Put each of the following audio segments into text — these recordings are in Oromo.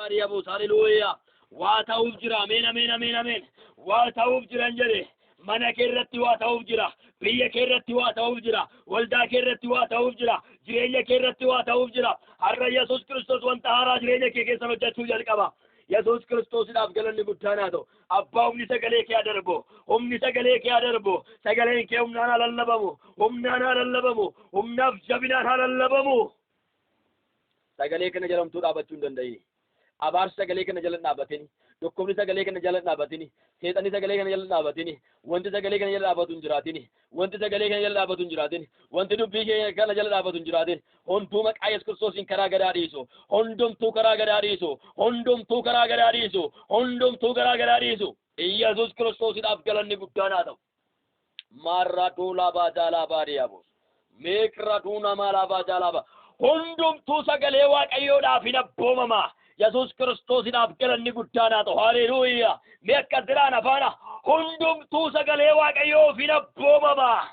baariyaabos. Haleluuyaa. Waa ta'uuf jira. Ameen ameen ameen ameen. Waa ta'uuf jiran jedhe. Mana kee irratti waa ta'uuf jira. Biyya kee irratti waa ta'uuf jira. Waldaa kee irratti waa ta'uuf jira. Jireenya kee irratti waa ta'uuf jira. Har'a Yesuus Kiristoos wanta haaraa jireenya kee keessa hojjechuu jalqaba. Yesuus Kiristoosiidhaaf galanni guddaan haa ta'u. Abbaa humni sagalee kee darbu. Humni sagalee kee darbu. Sagaleen kee humnaan haa lallabamu. Humnaan haa lallabamu. Humnaaf jabinaan haa lallabamu. Sagalee kana jalamtuu dhaabachuu hin danda'ini. Abaarsi sagalee kana jala dhaabatini. Dhukkubni sagalee kana jala dhaabatini. Seexanni sagalee kana jala dhaabatini. Wanti sagalee kana jala dhaabatu hin jiraatini. Wanti sagalee kana jala dhaabatu hin jiraatini. Wanti dubbii kee kana jala dhaabatu hin jiraatini. Hunduu maqaa Yesuus Kiristoosiin karaa gadaa dhiisu. Hundumtuu karaa gadaa dhiisu. Hundumtuu karaa gadaa dhiisu. Hundumtuu karaa gadaa dhiisu. Yesuus Kiristoosiidhaaf galanni guddaan haa ta'u. Marratuu labaa jaalaa baadiyyaabos. Meeqratuu namaa labaa jaalaa. Hundumtuu sagalee Waaqayyoodhaaf hin abboomamaa. Yesuus Kiristoosiidhaaf galanni guddaan haa ta'u. Haleluuyaa. Mee akkas jedhaan afaana. Hundumtuu sagalee Waaqayyoof hin abboomamaa.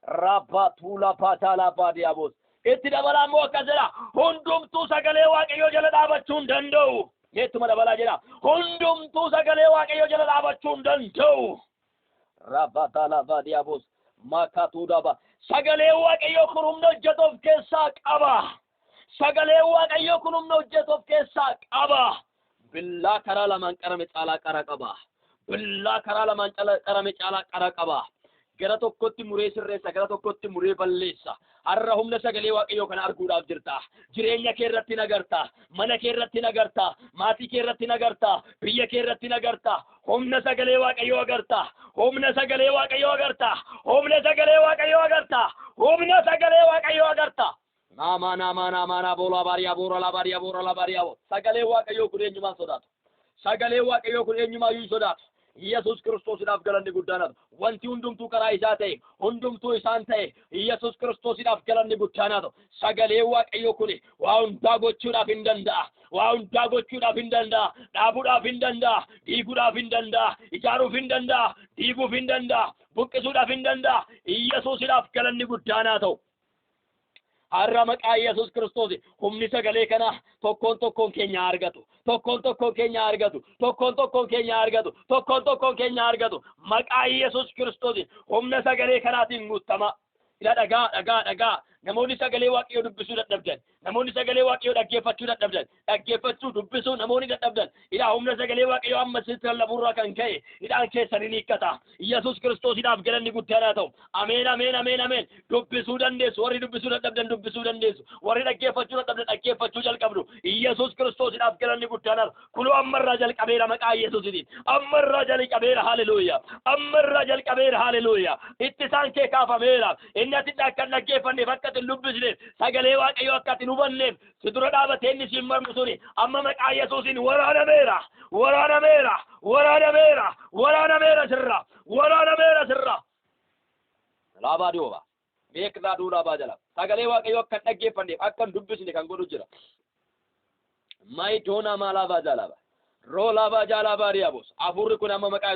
Rabbatuu labaa jaalaa baadiyyaabos. Itti dabalaa immoo akkas jedha. Hundumtuu sagalee Waaqayyoo jala dhaabachuu hin danda'u. Meettuma dabalaa jedha. Hundumtuu sagalee Waaqayyoo jala dhaabachuu hin danda'u. Rabbataa labaa diyaabos. Makatuu daba. Sagalee Waaqayyoo kun humna hojjetu of keessaa qaba. Sagalee Waaqayyoo kun humna hojjetu of keessaa qaba. Billaa karaa lamaan qarame caalaa qara qaba. Billaa karaa lamaan qarame caalaa qara qaba. Gara tokkotti muree sirreessa, gara tokkotti muree balleessa. Har'a humna sagalee Waaqayyoo kana arguudhaaf jirta. Jireenya kee irratti nagarta, mana kee irratti nagarta, maatii kee irratti nagarta, biyya kee irratti nagarta. Humna sagalee Waaqayyoo agarta. Humna sagalee Waaqayyoo agarta. Humna sagalee Waaqayyoo agarta. Humna sagalee Waaqayyoo agarta. Nama bola baria bora la baria. Sagalee Waaqayyoo kun eenyumaan sodaatu. Sagalee Waaqayyoo kun eenyumaan sodaatu. Yesuus Kiristoosiidhaaf galanni guddaan haa ta'u. Wanti hundumtuu karaa isaa ta'e, hundumtuu isaan ta'e, Yesuus Kiristoosiidhaaf galanni guddaan haa ta'u. Sagalee Waaqayyoo kun waa hundaa gochuudhaaf hin danda'a. Waa hundaa gochuudhaaf hin danda'a. Dhaabuudhaaf hin danda'a. Diiguudhaaf hin danda'a. Ijaaruuf hin danda'a. Diiguuf hin danda'a. Buqqisuudhaaf hin danda'a. Yesuusiidhaaf galanni guddaan haa ta'u. Har'a maqaa Yesuus Kiristoos humni sagalee kana tokkoon keenya argatu. Tokkoon keenya argatu. Tokkoon keenya argatu. Tokkoon keenya argatu. Maqaa Yesuus Kiristoos humna sagalee kanaatiin guutama. Ila dhagaa. Namoonni sagalee Waaqayyoo dubbisuu dadhabdan. Namoonni sagalee Waaqayyoo dhaggeeffachuu dadhabdan. Dhaggeeffachuu dubbisuu namoonni dadhabdan. Ila humna sagalee Waaqayyoo amma sitti lallabuurraa kan ka'e hidhaan keessanii ni hiikkata. Yesuus Kiristoosiidhaaf galanni guddaan haa ta'u. Ameen ameen ameen ameen. Dubbisuu dandeessu. Warri dubbisuu dadhabdan dubbisuu dandeessu. Warri dhaggeeffachuu dadhabdan dhaggeeffachuu jalqabdu. Yesuus Kiristoosiidhaaf galanni guddaan haa ta'u. Kunoo ammarraa jalqabeera maqaa Yesuusiitiin. Ammarraa jalqabeera haleluuyaa. Ammarraa jalqabeera haleluuyaa. Ittisaan kee kaafameera. Inni ati akka dhaggeeffanneef akka lubbisneef sagalee Waaqayyoo akka ati hubanneef si dura dhaabatee inni siin mormu suni amma maqaa Yesuusiin waraanameera sirra laabaa duuba beeknaa duudhaabaa jala sagalee Waaqayyoo akka dhaggeeffanneef akka dubbisne kan godhu jira maayidoona maalaabaa jalaaba roolaabaa jalaabaa diyaabos afurri kun amma maqaa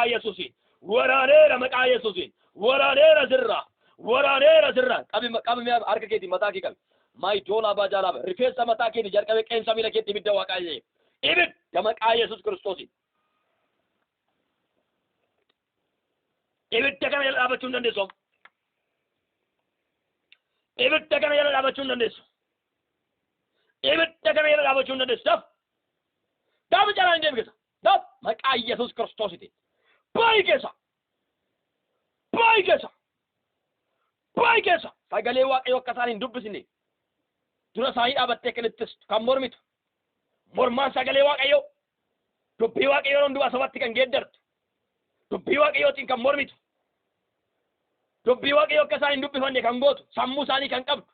Yesuusiin waraaneera maqaa Yesuusiin waraaneera sirra qabi harka keetiin mataa kee qabi maayidoolaa baajaalaa rifeensa mataa keetiin jalqabee qeensa miila keetti ibidda Waaqayyoo ibidda maqaa Yesuus Kiristoosiin ibidda kana jala dhaabachuu hin dandeessu. Ibidda kana jala dhaabachuu hin dandeessu. Daf jalaan hin deemne daf maqaa Yesuus Kiristoositiin baay'ee keessa sagalee Waaqayyoo akka isaan hin dubbisne dura isaanii dhaabattee kanattis kan mormitu mormaan sagalee Waaqayyoo dubbii Waaqayyoo hundumaa sabatti kan geeddartu dubbii Waaqayyootiin kan mormitu dubbii Waaqayyoo akka isaan hin dubbifanne kan gootu sammuu isaanii kan qabdu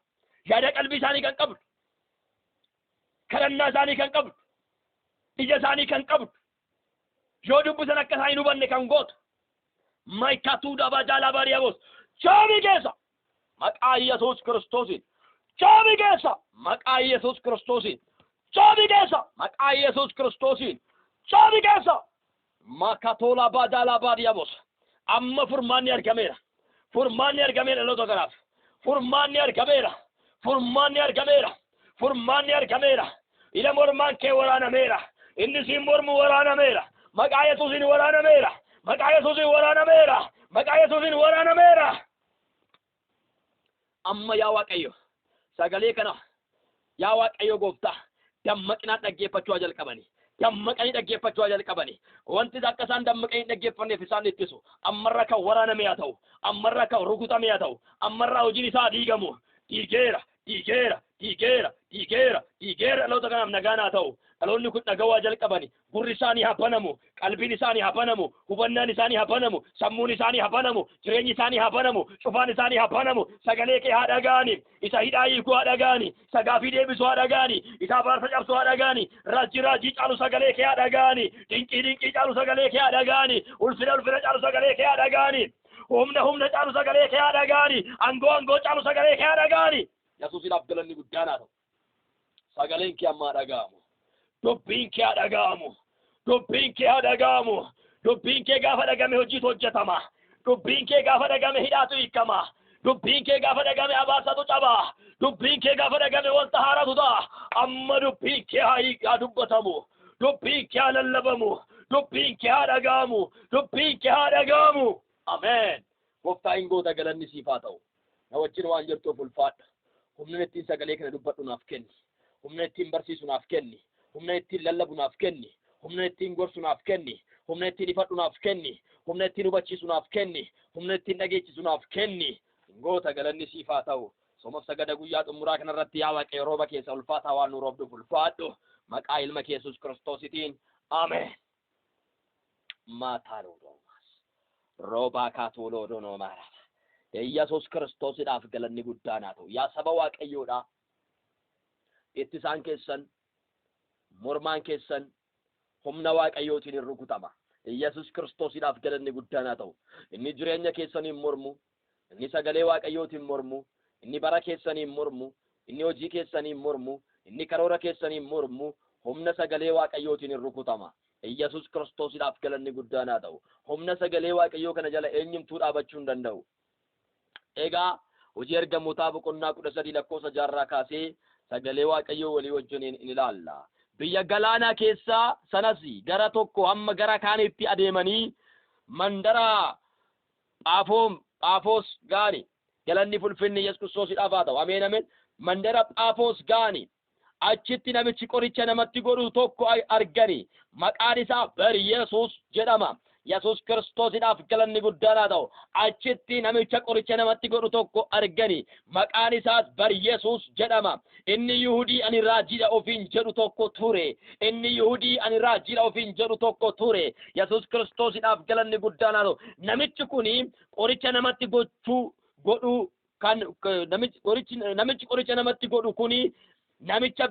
yaada qalbii isaanii kan qabdu kadhannaa isaanii kan qabdu ija isaanii kan qabdu yoo dubbisan akka isaan hin hubanne kan gootu maayikatuu dhabaa jaalaa baariyaabos chaabii keessa maqaa Yesuus Kiristoosiin chaabii keessa maqaa Yesuus Kiristoosiin chaabii keessa maqaa Yesuus Kiristoosiin chaabii keessa makatoola baajaalaa baariyaabos amma furmaanni argameera dhaloota kanaaf furmaanni argameera, furmaanni argameera, furmaanni argameera. Ila mormaan kee waraanameera, inni siin mormu waraanameera, maqaa Yesuusiin waraanameera, maqaa Yesuusiin waraanameera, maqaa Yesuusiin waraanameera. Amma yaa Waaqayyo sagalee kana yaa Waaqayyo gooftaa dammaqinaan dhaggeeffachuu jalqabani. Dammaqanii dhaggeeffachuu jalqabani. Wanti akka isaan dammaqanii dhaggeeffanneef isaan ittisu ammarra kan waraaname haa ta'u, ammarra kan rukutame haa ta'u, ammarraa hojiin isaa diigamu. Diigeera, diigeera, diigeera, diigeera, diigeera. Dhaloota kanaaf nagaan haa ta'u. Dhaloonni kun dhagawaa jalqabani. Gurri isaanii haa banamu, qalbiin isaanii haa banamu, hubannaan isaanii haa banamu, sammuun isaanii haa banamu, jireenyi isaanii haa banamu, cufaan isaanii haa banamu. Sagalee kee haa dhaga'ani, isa hidhaa hiikuu haa dhaga'ani, isa gaafii deebisuu haa dhaga'ani, isa abaarsa cabsuu haa dhaga'ani, raajii caalu sagalee kee haa dhaga'ani, dinqii caalu sagalee kee haa dhaga'ani, ulfina caalu sagalee kee haa dhaga'ani, humna caalu sagalee kee haa dhaga'ani, angoo caalu sagalee kee haa dhaga'ani. Yesuusiidhaaf galanni guddaan haa ta'u. Sagaleen kee amma haa dhaga'amu. Dubbiin kee haa dhaga'amu. Dubbiin kee haa dhaga'amu. Dubbiin kee gaafa dhagame hojiitu hojjetama. Dubbiin kee gaafa dhagame hidhaatu hiikama. Dubbiin kee gaafa dhagame abaarsatu caba. Dubbiin kee gaafa dhagame wanta haaraatu ta'a. Amma dubbiin kee haa dubbatamu. Dubbiin kee haa lallabamu. Dubbiin kee haa dhaga'amu. Dubbiin kee haa dhaga'amu. Ameen. Gooftaa hin goota galanni siif haa ta'u. Na wajjin waan jirtuuf ulfaadha. Humna ittiin sagalee kana dubbadhu naaf kenni. Humna ittiin barsiisu naaf kenni. Humna ittiin lallabu naaf kenni. Humna ittiin gorsu naaf kenni. Humna ittiin ifadhu naaf kenni. Humna ittiin hubachiisu naaf kenni. Humna ittiin dhageechisu naaf kenni. Goota galanni siif haa ta'u. Soomaaf sagada guyyaa xumuraa kanarratti yaa Waaqayyo rooba keessa ulfaataa waan nu roobduuf ulfaadhu. Maqaa ilma kee Yesuus Kiristoositiin. Ameen. Maataan ooloomaas. Roobaa kaatooloo doonoo maaraaf. Yesuus Kiristoosidhaaf galanni guddaan haa ta'u. Yaa saba Waaqayyoodhaa. Ittisaan keessan, mormaan keessan, humna Waaqayyootiin hin rukutama. Yesuus Kiristoosidhaaf galanni guddaan haa ta'u. Inni jireenya keessaniin mormu, inni sagalee Waaqayyootiin mormu, inni bara keessaniin mormu, inni hojii keessaniin mormu, inni karoora keessaniin mormu, humna sagalee Waaqayyootiin hin rukutama. Yesuus Kiristoosidhaaf galanni guddaan haa ta'u. Humna sagalee Waaqayyoo kana jala eenyumtuu dhaabachuu hin danda'u. Egaa hojii ergamootaa boqonnaa 13 lakkoofsa 6 kaasee sagalee Waaqayyoo walii wajjin in ilaalla. Biyya galaanaa keessaa sanas gara tokko hamma gara kaanitti adeemanii mandara Phaafoos gaani. Galanni ulfinni Yesuus Kiristoosidhaaf haa ta'u. Ameen ameen. Mandara Phaafoos gaani. Achitti namichi qoricha namatti godhu tokko argani. Maqaan isaa Bar-Yesuus jedhama. Yesuus Kiristoosidhaaf galanni guddaan haa ta'u. Achitti namicha qoricha namatti godhu tokko argani. Maqaan isaas Bar-Yesuus jedhama. Inni Yihudii ani raajiidha ofiin jedhu tokko ture. Inni Yihudii ani raajiidha ofiin jedhu tokko ture. Yesuus Kiristoosidhaaf galanni guddaan haa ta'u. Namichi kuni qoricha namatti godhu kan namichi qoricha namatti godhu kuni namicha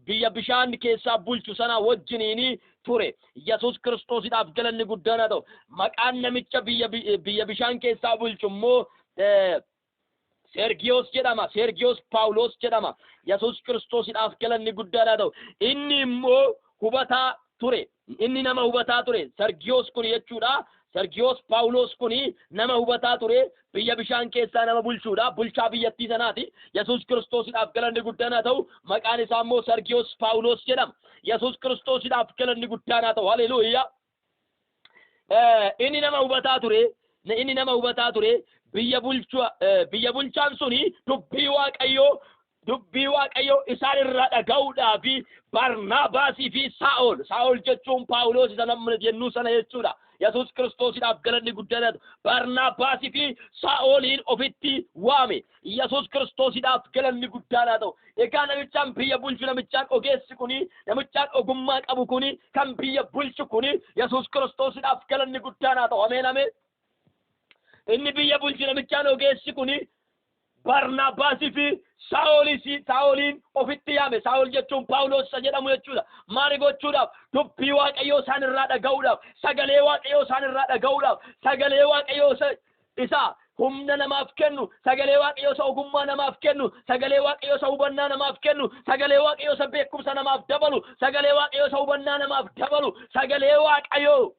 biyya bishaan keessaa bulchu sana wajjiniini ture. Yesuus Kiristoosidhaaf galanni guddaan haa ta'u. Maqaan namicha biyya bishaan keessaa bulchu immoo Sergiyoos jedhama. Sergiyoos Paawulos jedhama. Yesuus Kiristoosidhaaf galanni guddaan haa ta'u. Inni immoo hubataa ture. Inni nama hubataa ture. Sergiyoos kun jechuudha. Sergiyoos Paawulos kuni nama hubataa ture. Biyya bishaan keessaa nama bulchuudha. Bulchaa biyyattii sanaati. Yesuus Kiristoosidhaaf galanni guddaan haa ta'u. Maqaan isaa immoo Sergiyoos Paawulos jedhama. Yesuus Kiristoosidhaaf galanni guddaan haa ta'u. Haleluuyaa. Inni nama hubataa ture. Inni nama hubataa ture. Biyya bulchaan suni dubbii Waaqayyoo isaan irraa dhaga'uudhaaf Barnaabaasii fi Saa'ol jechuun Paawulos isa namni jennu sana jechuudha. Yesuus Kiristoosidhaaf galanni guddaan haa ta'u. Barnaabaasii fi Saa'oliin ofitti waame. Yesuus Kiristoosidhaaf galanni guddaan haa ta'u. Egaa namichaan biyya bulchu, namichaan ogeessi kuni, namichaan ogummaa qabu kuni, kan biyya bulchu kuni Yesuus Kiristoosidhaaf galanni guddaan haa ta'u. Ameen ameen. Inni biyya bulchu namichaan ogeessi kuni Barnaabaasii fi Saa'oliin ofitti yaame. Saa'ol jechuun Paawulos jedhamu jechuudha. Maali gochuudhaaf? Dubbii Waaqayyoo isaan irraa dhaga'uudhaaf, sagalee Waaqayyoo isaan irraa dhaga'uudhaaf, sagalee Waaqayyoo isa humna namaaf kennu, sagalee Waaqayyoo isa ogummaa namaaf kennu, sagalee Waaqayyoo isa hubannaa namaaf kennu, sagalee Waaqayyoo isa beekumsa namaaf dabalu, sagalee Waaqayyoo isa hubannaa namaaf dabalu, sagalee Waaqayyoo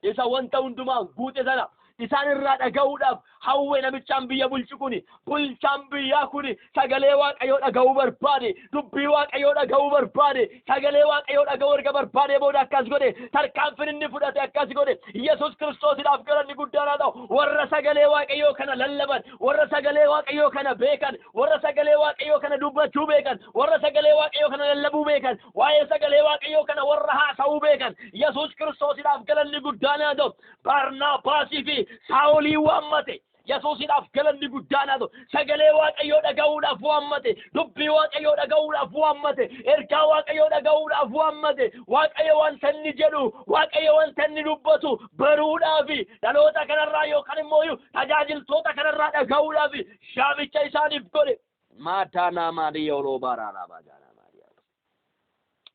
isa wanta hundumaan guute sana isaan irraa dhaga'uudhaaf hawwe namichaan biyya bulchu kuni. Bulchaan biyyaa kuni sagalee Waaqayyoo dhaga'uu barbaade, dubbii Waaqayyoo dhaga'uu barbaade, sagalee Waaqayyoo dhaga'uu erga barbaade booda akkas godhe, tarkaanfii inni fudhate akkas godhe. Yesuus Kiristoosiidhaaf galanni guddaan haa ta'u. Warra sagalee Waaqayyoo kana lallaban, warra sagalee Waaqayyoo kana beekan, warra sagalee Waaqayyoo kana dubbachuu beekan, warra sagalee Waaqayyoo kana lallabuu beekan, waa'ee sagalee Waaqayyoo kana warra haasa'uu beekan. Yesuus Kiristoosiidhaaf galanni guddaan haa ta'u. Barnaabaasii fi Saa'olii waammate. Yesuusiidhaaf galanni guddaan haa ta'u. Sagalee Waaqayyoo dhaga'uudhaaf waammate, dubbii Waaqayyoo dhaga'uudhaaf waammate, ergaa Waaqayyoo dhaga'uudhaaf waammate. Waaqayyo wanta inni jedhu, Waaqayyo wanta inni dubbatu baruudhaaf dhaloota kanarraa yookaan immoo tajaajiltoota kanarraa dhaga'uudhaaf shaamicha isaaniif godhe. Maataanaa maadiyyaa roobaaraa baajaaraa maadiyyaa.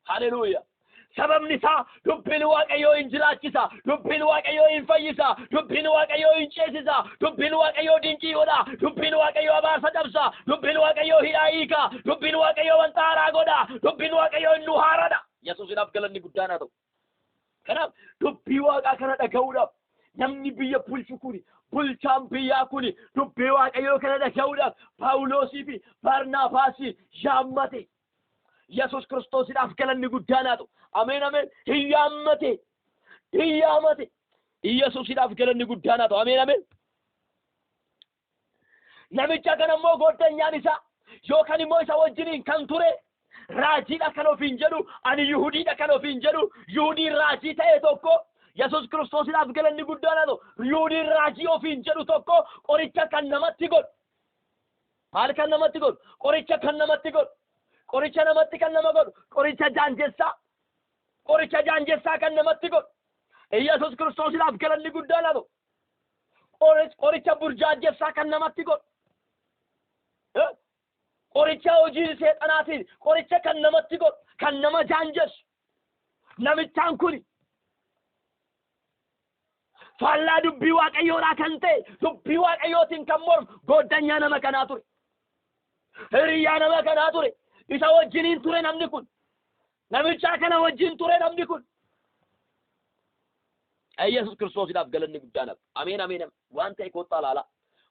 Haleluuyaa. Sababni isaa dubbiin Waaqayyoo hin jiraachisa, dubbiin Waaqayyoo hin fayyisa, dubbiin Waaqayyoo hin ceesisa, dubbiin Waaqayyoo dinqii godha, dubbiin Waaqayyoo abaarsa cabsa, dubbiin Waaqayyoo hidhaa hiika, dubbiin Waaqayyoo wanta haaraa godha, dubbiin Waaqayyoo hin nu haaradha. Yesuusiidhaaf galanni guddaan haa ta'u. Kanaaf dubbii Waaqaa kana dhaga'uudhaaf namni biyya bulchu kuni, bulchaan biyyaa kuni dubbii Waaqayyoo kana dhaga'uudhaaf Phaawulosii fi Barnaabaasii yaammate. Yesuus Kiristoosiidhaaf galanni guddaan haa ta'u. Ameen ameen. Hiyyaamate. Yesuusiidhaaf galanni guddaan haa ta'u. Ameen ameen. Namicha kana immoo gooddanyaan isaa yookaan immoo isa wajjiniin kan ture raajiidha kan ofiin jedhu, ani Yihudiidha kan ofiin jedhu, Yihudiin raajii ta'e tokko Yesuus Kiristoosiidhaaf galanni guddaan haa ta'u. Yihudiin raajii ofiin jedhu tokko qoricha kan namatti godhu. Maal kan namatti godhu? Qoricha kan namatti godhu. Qoricha namatti kan nama godhu, qoricha jaanjessaa kan namatti godhu. Yesuus Kiristoosiidhaaf galanni guddaan haa ta'u. Qoricha burjaajessaa kan namatti godhu. Qoricha hojii seexanaatiin, qoricha kan namatti godhu, kan nama jaanjessu. Namichaan kuni faallaa dubbii Waaqayyoodhaa kan ta'e, dubbii Waaqayyootiin kan mormu gooddanyaa nama kanaa ture. Hiriyyaa nama kanaa ture. Isa wajjiniin ture namni kun. Namichaa kana wajjin ture namni kun. Yesuus Kiristoosiidhaaf galanni guddaan haa ta'u. Ameen ameen. Waan ta'e kottaa laala.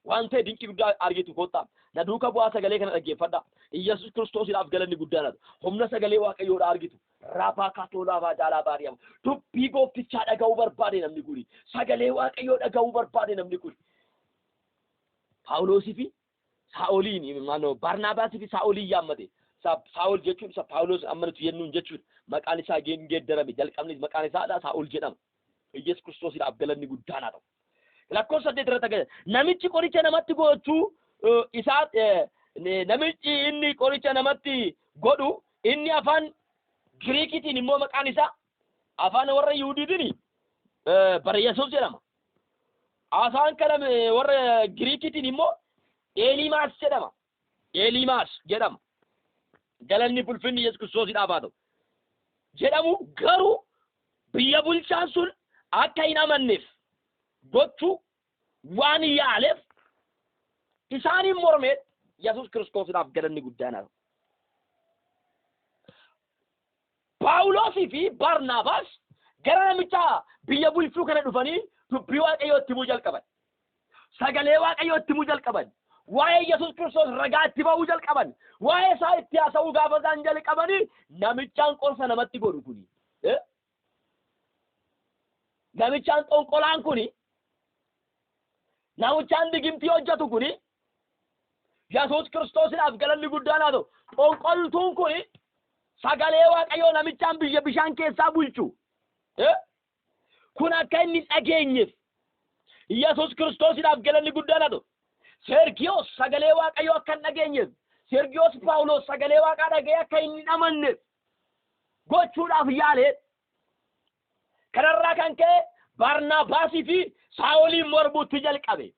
Waan ta'e dinqii guddaa argitu kottaa. Na duuka bu'aa sagalee kana dhaggeeffadha. Yesuus Kiristoosiidhaaf galanni guddaan haa ta'u. Humna sagalee Waaqayyoodhaa argitu. Raafaa kaatoolaa baajaalaa baariyamu. Dubbii gooftichaa dhaga'uu barbaade namni kun. Sagalee Waaqayyoo dhaga'uu barbaade namni kun. Phaawulosii fi Saa'oliin Barnaabaasii fi Saa'oliin yaammate. Saa'ol jechuun isa Phaawulos amma nuti jennuun jechuudha. Maqaan isaa geeddarame jalqabni maqaan isaadha Saa'ol jedhama. Yesuus Kiristoosiidhaaf galanni guddaan haa ta'u. Lakkoofsa 8 irratti namichi qoricha namatti gochuu isaa namichi inni qoricha namatti godhu inni afaan Giriikitiin immoo maqaan isaa afaan warra Yihudiitiin bara Yesuus jedhama. Afaan kana warra Giriikitiin immoo Eliimaas jedhama. Eliimaas jedhama. Galanni fulfinni Yesuus Kiristoosiidhaaf haa ta'u. Jedhamu garuu biyya bulchaan sun akka hin amanneef gochuu waan yaaleef isaaniin mormee Yesuus Kiristoosiidhaaf galanni guddaan haa ta'u. Phaawulosii fi Barnaabaas gara namicha biyya bulchuu kana dhufanii dubbii Waaqayyoo itti himuu jalqaban. Sagalee Waaqayyoo itti himuu jalqaban. Waa'ee Yesuus Kiristoos ragaa itti ba'uu jalqaban. Waa'ee isaa itti haasa'uu gaafa isaan jalqabanii namichaan qorsa namatti godhu kuni. Namichaan xonqolaan kuni, namichaan digimtii hojjetu kuni, Yesuus Kiristoosiidhaaf galanni guddaan haa ta'u. Xonqoltuun kuni sagalee Waaqayyoo namichaan biyya bishaan keessaa bulchu. Kun akka inni dhageenyeef Yesuus Kiristoosiidhaaf galanni guddaan haa ta'u. Sergiyoos sagalee Waaqayyoo akka hin dhageenyeef, Sergiyoos Phaawulos sagalee Waaqaa dhaga'ee akka hin amanneef gochuudhaaf yaalee. Kanarraa kan ka'e Barnaabaasii fi Saa'oliin mormuutti jalqabe.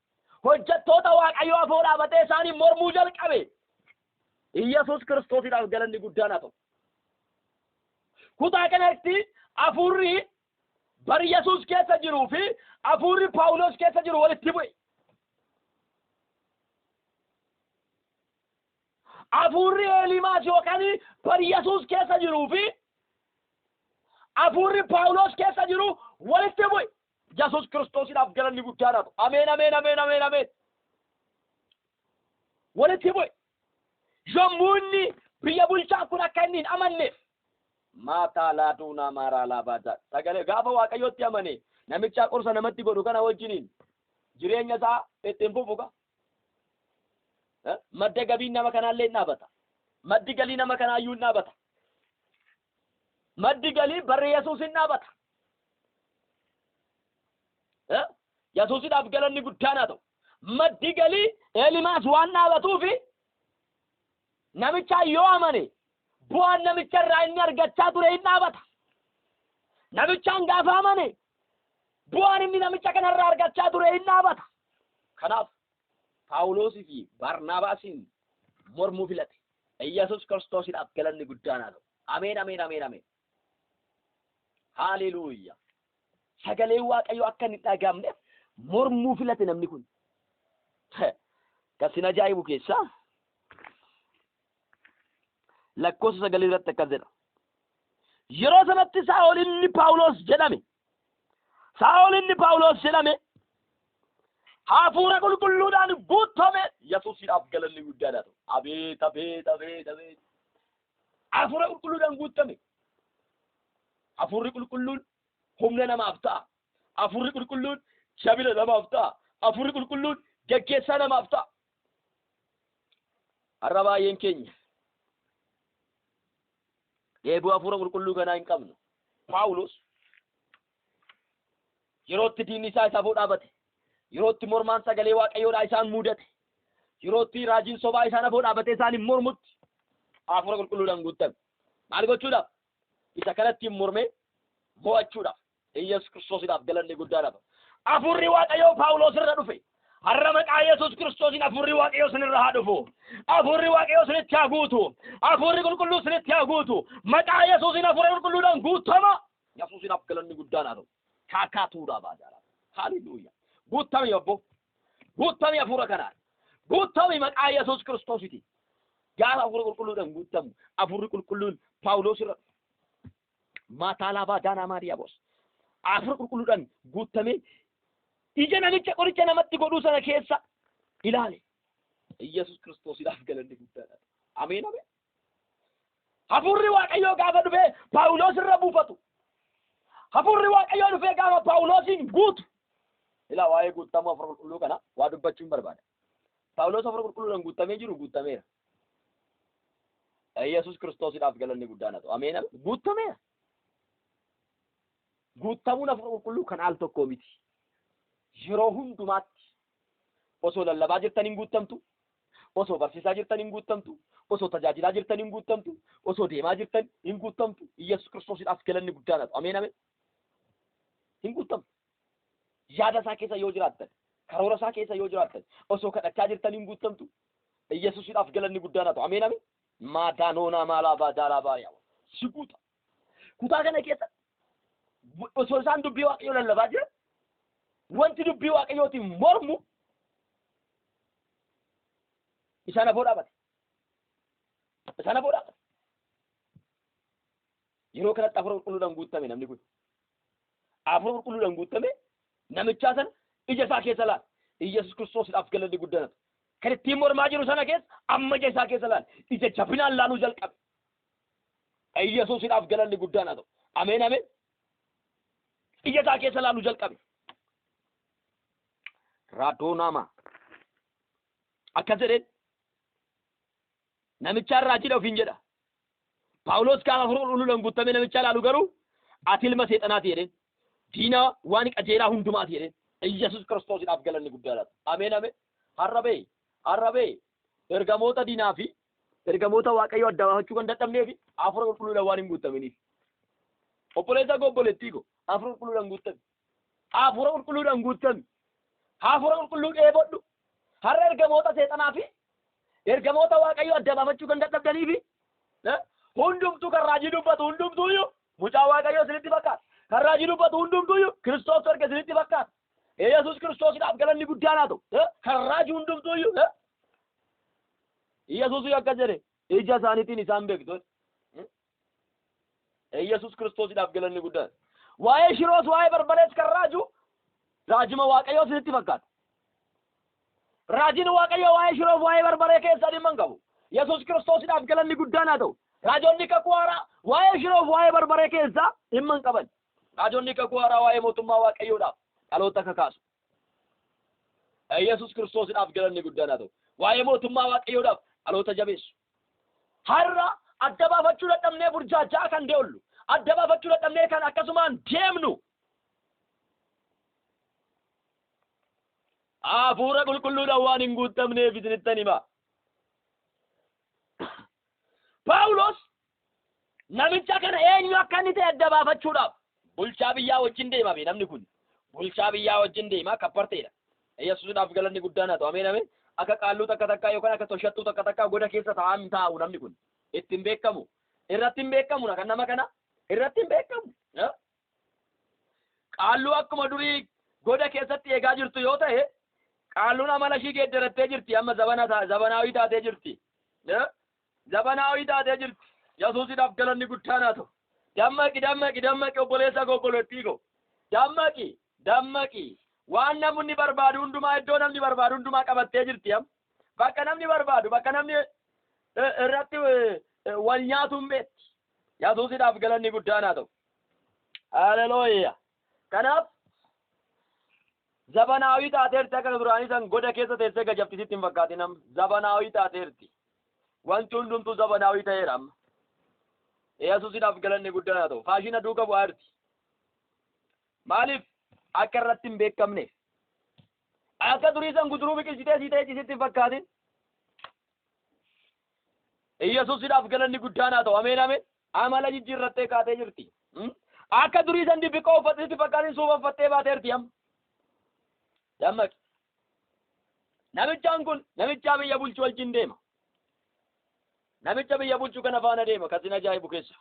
Hojjettoota Waaqayyoo afoo dhaabatee isaanii mormuu jalqabe. Yesuus Kiristoosiidhaaf galanni guddaan haa ta'u. Kutaa kanatti hafuurri bari Yesuus keessa jiruu fi hafuurri Phaawulos keessa jiru walitti bu'e. Hafuurri Eliimaas yookaan bari Yesuus keessa jiruu fi hafuurri Phaawulos keessa jiru walitti bu'e. Yesuus Kiristoosiidhaaf galanni guddaa haa ta'u. Ameen ameen ameen ameen ameen. Walitti bu'e. Yommuu inni biyya bulchaa kun akka inni hin amanneef maataa laaduunaa maaraa laabaadhaa. Sagalee gaafa Waaqayyootti amane namicha qorsa namatti godhu kana wajjiniin jireenya isaa ittiin fufuqa. Madda gabii nama kanaallee hin dhaabata. Maddi galii nama kanaayyuu hin dhaabata. Maddi galii barri Yesuus hin dhaabata. Yesuusiidhaaf galanni guddaan haa ta'u. Maddi galii Elimaas waan dhaabatuufi namicha yoo amane bu'aan namicha irraa inni argachaa ture hin dhaabata. Namichaan gaafa amane bu'aan inni namicha kanarraa argachaa ture hin dhaabata. Kanaaf Paawuloosii fi Barnaabaasiin mormuu filate. Yesuus Kiristoosiidhaaf galanni guddaan haa ta'u. Ameen ameen ameen ameen. Haaleluyyaa. Sagalee Waaqayyoo akka hin dhagahamneef mormuu filate namni kun. Kasin ajaa'ibu keessaa lakkoofsa 9 irratti akkas jedha. Yeroo sanatti Saa'ol inni Paawulos jedhame hafuura qulqulluudhaan guutame. Yesuusiidhaaf galanni guddaan haa ta'u. Abeet abeet abeet abeet. Hafuura qulqulluudhaan guutame. Hafuurri qulqulluun humna namaaf ta'a. Hafuurri qulqulluun jabina namaaf ta'a. Hafuurri qulqulluun geggeessaa namaaf ta'a. Har'a baay'een keenya deebi'uu hafuura qulqulluu kanaa hin qabnu. Paawulos yerootti diinni isaa isaafuu dhaabate, yerootti mormaan sagalee Waaqayyoodhaa isaan mudate, yerootti raajiin sobaa isaan afoo dhaabate isaan hin mormutti hafuura qulqulluudhaan guutame. Maal gochuudhaaf? Isa kanatti mormee mo'achuudhaaf. Yesuus Kiristoosiidhaaf galanni guddaadhaaf. Hafuurri Waaqayyoo Paawulos irra dhufe. Har'a maqaa Yesuus Kiristoosiin hafuurri Waaqayyoo sinirra haa dhufu. Hafuurri Waaqayyoo sinitti haa guutu. Hafuurri qulqulluu sinitti haa guutu. Maqaa Yesuusiin hafuura qulqulluudhaan guutama. Yesuusiidhaaf galanni guddaan haa ta'u. Kaakaatuudhaa baadaadhaaf. Haaleluyyaa. Guutame yobbo. Guutame hafuura kanaan. Guutame maqaa Yesuus Kiristoosiiti. Gaafa hafuura qulqulluudhaan guutamu hafuurri qulqulluun Paawulos irra maataa laabaa daanaa maariyaabos. Hafuura qulqulluudhaan guutame. Ija namicha qoricha namatti godhuu sana keessa ilaale. Yesuus Kiristoosiidhaaf galanni guddaadha. Ameen ameen. Hafuurri Waaqayyoo gaafa dhufee Paawulos irra buufatu. Hafuurri Waaqayyoo dhufee gaafa Paawulosiin guutu. Ilaa waa'ee guutamuu hafuura qulqulluu kana waa dubbachuun barbaada. Paawulos hafuura qulqulluudhaan guutamee jiru guutameera. Yesuus Kiristoosiidhaaf galanni guddaadha. Ameen ameen. Guutameera. Guutamuun hafuura qulqulluu kan al tokkoo miti. Yeroo hundumaatti osoo lallabaa jirtan hin guutamtu, osoo barsiisaa jirtan hin guutamtu, osoo tajaajilaa jirtan hin guutamtu, osoo deemaa jirtan hin guutamtu. Yesuus Kiristoosiidhaaf galanni guddaan haa ta'u. Ameen ameen. Hin guutamtu. Yaada isaa keessa yoo jiraattan, karoora isaa keessa yoo jiraattan, osoo kadhachaa jirtan hin guutamtu. Yesuusiidhaaf galanni guddaan haa ta'u. Ameen ameen. Maadaanoonaa maalaa baadaalaa baariyaa. Si guuta. Kutaa kana keessa osoo isaan dubbii Waaqayyoo lallabaa jiran wanti dubbii Waaqayyootiin mormu isaan afoo dhaabate. Isaan afoo dhaabate. Yeroo kanatti hafuura qulqulluudhaan guutame namni kun. Hafuura qulqulluudhaan guutame namichaa sana ija isaa keessa laala. Yesuus Kiristoosiidhaaf galanni guddaan haa ta'u. Kan ittiin mormaa jiru sana keessa amma ija isaa keessa laala. Ija jabinaan laaluu jalqabe. Yesuusiidhaaf galanni guddaan haa ta'u. Ameen ameen. Ija isaa keessa laaluu jalqabe. Raadoonama akkas jedheen namichaan raajii ofiin jedha. Paawulos gaafa hafuura qulqulluudhaan guutamee namichaa laalu garuu ati ilma seexanaati jedheen. Diina waan qajeelaa hundumaati jedheen. Yesuus Kiristoosiidhaaf galanni guddaadha. Ameen ameen. Har'a bee ergamoota diinaa fi ergamoota Waaqayyoo adda baafachuu kan dadhabnee fi hafuura qulqulluudhaan waan hin guutaminiif. Obboleessa obboleettii ko hafuura qulqulluudhaan guutame. Hafuura qulqulluudhaan guutame. Hafuura qulqulluu dheebodhu. Har'a ergamoota seexanaa fi ergamoota Waaqayyoo adda baafachuu kan dadhabdanii fi hundumtuu kan raajii dubbatu hundumtuuyyuu mucaa Waaqayyoo isinitti fakkaata. Kan raajii dubbatu hundumtuuyyuu Kiristoos erga isinitti fakkaata. Yesuus Kiristoosiidhaaf galanni guddaan haa ta'u. Kan raajii hundumtuuyyuu Yesuus akka jedhe ija isaaniitiin isaan beektu. Yesuus Kiristoosiidhaaf galanni guddaan. Waa'ee shiroos waa'ee barbarees kan raaju raajima waaqayyoo isinitti fakkaata. Raajiin waaqayyoo waa'ee shiroof waa'ee barbaree keessaa dhimma hin qabu. Yesuus Kiristoosidhaaf galanni guddaan haa ta'u. Raajonni kakuu haaraa waa'ee shiroof waa'ee barbaree keessaa dhimma hin qaban. Raajonni kakuu haaraa waa'ee mootummaa waaqayyoodhaaf dhaloota kakaasu. Yesuus Kiristoosidhaaf galanni guddaan haa ta'u. Waa'ee mootummaa waaqayyoodhaaf dhaloota jabeessu. Har'a adda baafachuu dadhabnee burjaajaa kan deemnu. Adda baafachuu dadhabnee kan akkasumaan deemnu. Hafuura qulqulluudhaan waan hin guutamneef isinittan hima. Paawulos namicha kana eenyu akka inni ta'e adda baafachuudhaaf bulchaa biyyaa wajjin deema namni kun. Bulchaa biyyaa wajjin deema kapparteedha. Yesuusidhaaf galanni guddaan haa ta'u. Ameen ameen. Akka qaalluu takka takkaa yookaan akka toshattuu takka takkaa goda keessa taa'u namni kun. Ittiin beekamu. Irratti hin beekamu kan nama kana. Irratti hin beekamu. Qaalluu akkuma durii goda keessatti eegaa jirtu yoo ta'e qaalluun amala ishii geeddarattee jirti. Amma zabanaawii taatee jirti. Zabanaawii taatee jirti. Yesuusidhaaf galanni guddaan haa ta'u. Dammaqi obboleessa obboleettii ko. Dammaqi. Waan namni barbaadu hundumaa iddoo namni barbaadu hundumaa qabattee jirti. Bakka namni barbaadu bakka namni irratti wal nyaatu hin beekti. Yesuusidhaaf galanni guddaan haa ta'u. Haleluuyaa. Kanaaf zabanaawii taateerti akka duraanii san goda keessa teessee gajabtisitti hin fakkaatin. Zabanaawii taateerti. Wanti hundumtuu zabanaawii ta'eera amma. Yesuusidhaaf galanni guddaan haa ta'u. Faashina duuka bu'aa jirti. Maaliif? Akka irratti hin beekamneef. Akka durii san guduruu biqilchitee sii ta'e cisitti hin fakkaatin. Yesuusidhaaf galanni guddaan haa ta'u. Ameen ameen. Amala jijjiirrattee kaatee jirti. Akka durii san dibbiqoo uffattee fakkaatin suufa uffattee baateerti amma. Dammaqi. Namichaan kun namichaa biyya bulchu wajjin deema. Namicha biyya bulchu kana faana deema kasin ajaa'ibu keessa.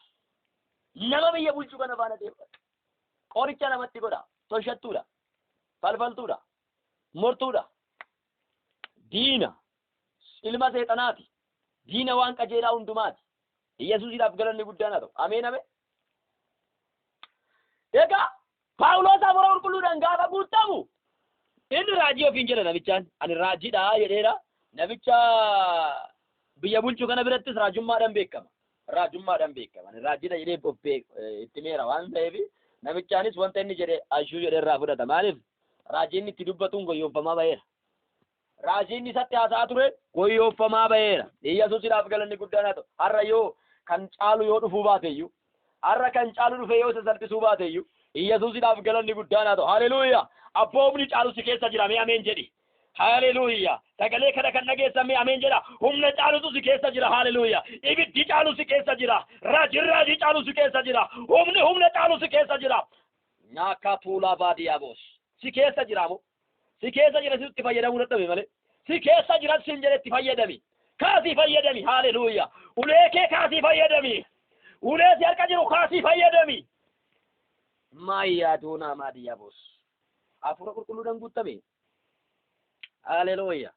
Nama biyya bulchu kana faana deema. Qoricha namatti godha. Toshattuudha. Falfaltuudha. Mortuudha. Diina. Ilma seexanaati. Diina waan qajeelaa hundumaati. Yesuusidhaaf galanni guddaan haa ta'u. Ameen ameen. Egaa Paawulos hafuura qulqulluudhaan gaafa guutamu inni raajii ofiin jedha namichaan. Ani raajiidha jedheera. Namicha biyya bulchu kana birattis raajummaadhaan beekama. Raajummaadhaan beekama. Ani raajiidha jedhee itti meera waan ta'eef namichaanis wanta inni jedhe ashuu jedhee irraa fudhata. Maaliif raajiin itti dubbatuun goyyoofamaa ba'eera. Raajiin isatti haasaa ture goyyoofamaa ba'eera. Yesuusidhaaf galanni guddaan haa ta'u. Har'a yoo kan caalu yoo dhufuu baateyyuu. Har'a kan caalu dhufee yoo isa salphisuu baateyyuu. Yesuusidhaaf galanni guddaan haa ta'u. Haleluuyaa. Abboomni caalu si keessa jira mee ameen jedhi. Haleluuyaa. Sagalee kana kan dhageessan mee ameen jedha. Humna caalutu si keessa jira. Haleluuyaa. Ibiddi caalu si keessa jira. Raajii caalu si keessa jira. Humna caalu si keessa jira. Nyaaka tuulaa baadiyyaabos. Si keessa jira moo? Si keessa jira sitti fayyadamuu dadhabe malee. Si keessa jira sin jedhe itti fayyadami. Kaasii fayyadami. Haleluuyaa. Ulee kee kaasii fayyadami. Ulee si harka jiru kaasii fayyadami. Maayyaatuunaa baadiyyaabos. Hafuura qulqulluudhaan guutame. Haleluuyaa.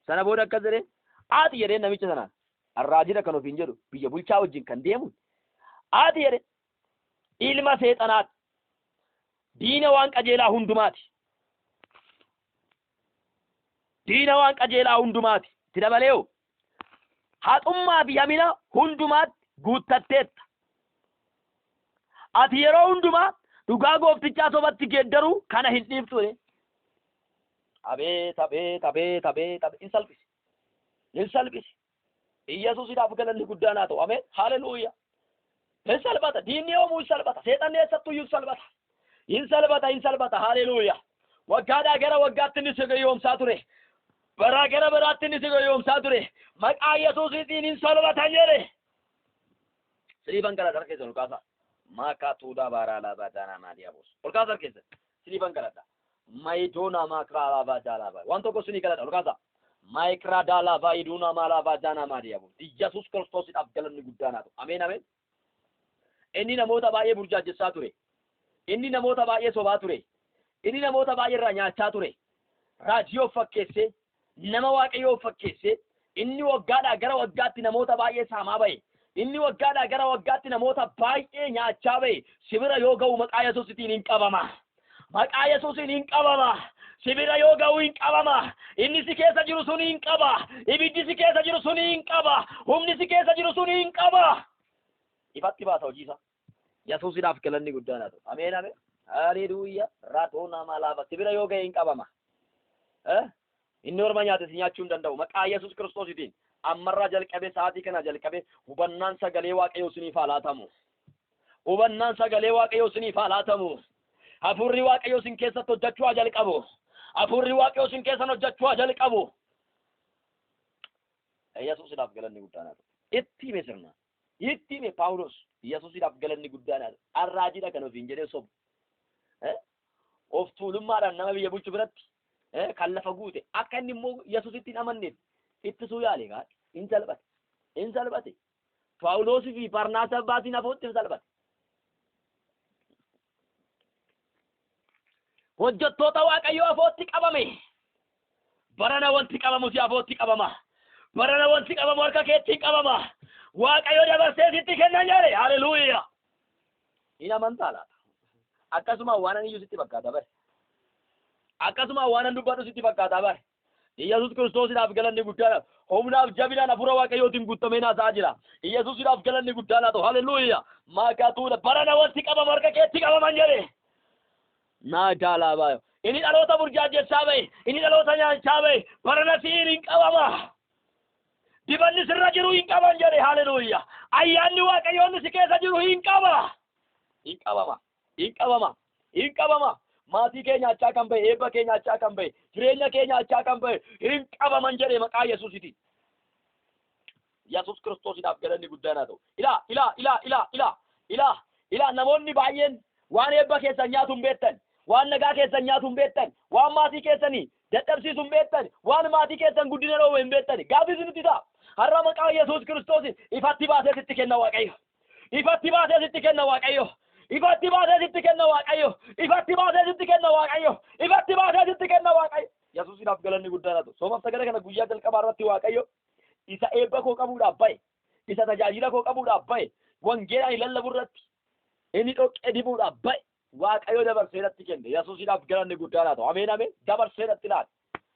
Sana booda akkas jedhee ati jedhee namicha sanaan arraajidha kan ofiin jedhu biyya bulchaa wajjin kan deemu ati jedhee ilma seexanaati. Diina waan qajeelaa hundumaati. Diina waan qajeelaa hundumaati. Itti dabalee haxummaa fi hamina hundumaatti guuttatteetta. Ati yeroo hundumaa dhugaa gooftichaa sobatti geeddaruu kana hin dhiiftu. Abeet in salphisi. In salphisi. Yesuusidhaaf galanni guddaan haa ta'u. Ameen. Haleluuyaa. In salphata. Diinni yoomuu in salphata. Seexanni eessattuyyuu in salphata. Haleluuyaa. Waggaadhaa gara waggaatti inni si gowwoomsaa ture. Baraa gara baraatti inni si gowwoomsaa ture. Maqaa Yesuusiitiin in salphatan jedhe. Siliifan kadhadha keessa ol kaasa. Maqaa tuudaa baaraa laafaa daanaa maaliyaabos. Ol kaasa keessa. Siliifan kadhadha. Maidona makra lava dalava. Waan tokko sinii kadhadha ol kaasa. Maikra dalava iduna malava daanaa maaliyaabos. Yesuus Kiristoosidhaaf galanni guddaan haa ta'u. Ameen ameen. Inni namoota baay'ee burjaajessaa ture. Inni namoota baay'ee sobaa ture. Inni namoota baay'ee irraa nyaachaa ture. Raajii of fakkeessee nama waaqayyoo of fakkeessee inni waggaadhaa gara waggaatti namoota baay'ee saamaa ba'e. Inni waggaadhaa gara waggaatti namoota baay'ee nyaachaa ba'e. Sibira yoo ga'u maqaa Yesuusitiin hin qabama. maqaa Yesuusiin hin qabama. Sibira yoo ga'u hin qabama. Inni si keessa jiru sun hin qaba. Ibiddi si keessa jiru sun hin qaba. Humni si keessa jiru sun hin qaba. Ifatti baasa hojii isaa. Yesuusiidhaaf galanni guddaan haa ta'u. Ameen ameen. Haleluuyaa. Raatoona malaaba. Sibira yoo ga'e hin qabama. Inni orma nyaate si nyaachuu hin danda'u. Maqaa Yesuus Kiristoositiin ammarraa jalqabee sa'aatii kana jalqabee hubannaan sagalee Waaqayyoo isiniif haa laatamu. Hubannaan sagalee Waaqayyoo isiniif haa laatamu. Hafuurri Waaqayyoo isin keessatti hojjechuu haa jalqabu. Hafuurri Waaqayyoo isin keessan hojjechuu haa jalqabu. Yesuusiidhaaf galanni guddaan haa ta'u. Itti hime sirna. Itti hime Paawulos. Yesuusiidhaaf galanni guddaan haa ta'u. Arraajiidha kan ofiin jedhee sobu. Of tuulummaadhaan nama biyya bulchu biratti kan lafa guute akka inni immoo Yesuusitti hin amanneef ittisuu yaale gaa hin salphate. Hin salphate. Paawulosii fi Barnaabaasiin afootti hin salphate. Hojjettoota Waaqayyoo afootti qabame. Barana wanti qabamu si afootti qabama. Barana wanti qabamu harka keetti qabama. Waaqayyoo dabarsee sitti kenna jedhe. Haleluuyaa. Hin amantaa laata. Akkasuma waan ani iyyuu sitti fakkaata bare. Akkasuma waan ani dubbadhu sitti fakkaata bare. Yesuus Kiristoosiidhaaf galanni guddaan humnaaf jabinaan hafuura Waaqayyootiin guutamee naasaa jira. Yesuusiidhaaf galanni guddaan haa ta'u. Haleluuyaa. Maakaatuudha. Barana wanti qabamu harka keetti qabaman jedhe. Naa jaalabaa. Inni dhaloota burjaajechaa bahe. Inni dhaloota nyaachaa bahe. Barana siin hin qabama. Dibanni sirra jiru hin qaban jedhe. Haleluuyaa. Ayyaanni Waaqayyoonni si keessa jiru hin qaba. Hin qabama. Hin qabama. Hin qabama. Maatii keenya achaa kan bahe. Eebba keenya achaa kan bahe. Jireenya keenya achaa kan bahe. Hin qabaman jedhe maqaa Yesuusitiin. Yesuus Kiristoosiidhaaf galanni guddaan haa ta'u. Ilaa namoonni baay'een waan eebba keessan nyaatu hin beektan. Waan nagaa keessan nyaatu hin beektan. Waan maatii keessanii dadhabsiisu hin beektan. Waan maatii keessan guddina dhoowwe hin beektan. Gaaffii isinitti ta'a. Har'a maqaa Yesuus Kiristoosiin ifatti baasee sitti kenna Waaqayyo. Ifatti baasee sitti kenna Waaqayyo. Ifatti baasee sitti kenna Waaqayyo. Ifatti baasee sitti kenna Waaqayyo. Ifatti baasee sitti kenna Waaqayyo. Yesuusiidhaaf galanni guddaan haa ta'u. Soomaaf sagada kana guyyaa jalqabaa irratti Waaqayyo isa eebba koo qabuudhaaf bahe. Isa tajaajila koo qabuudhaaf bahe. Wangeelaa hin lallabu irratti inni dhoqqee dibuudhaaf bahe. Waaqayyo dabarsee irratti kenne. Yesuusiidhaaf galanni guddaan haa ta'u. Ameen ameen. Dabarsee irratti ilaali.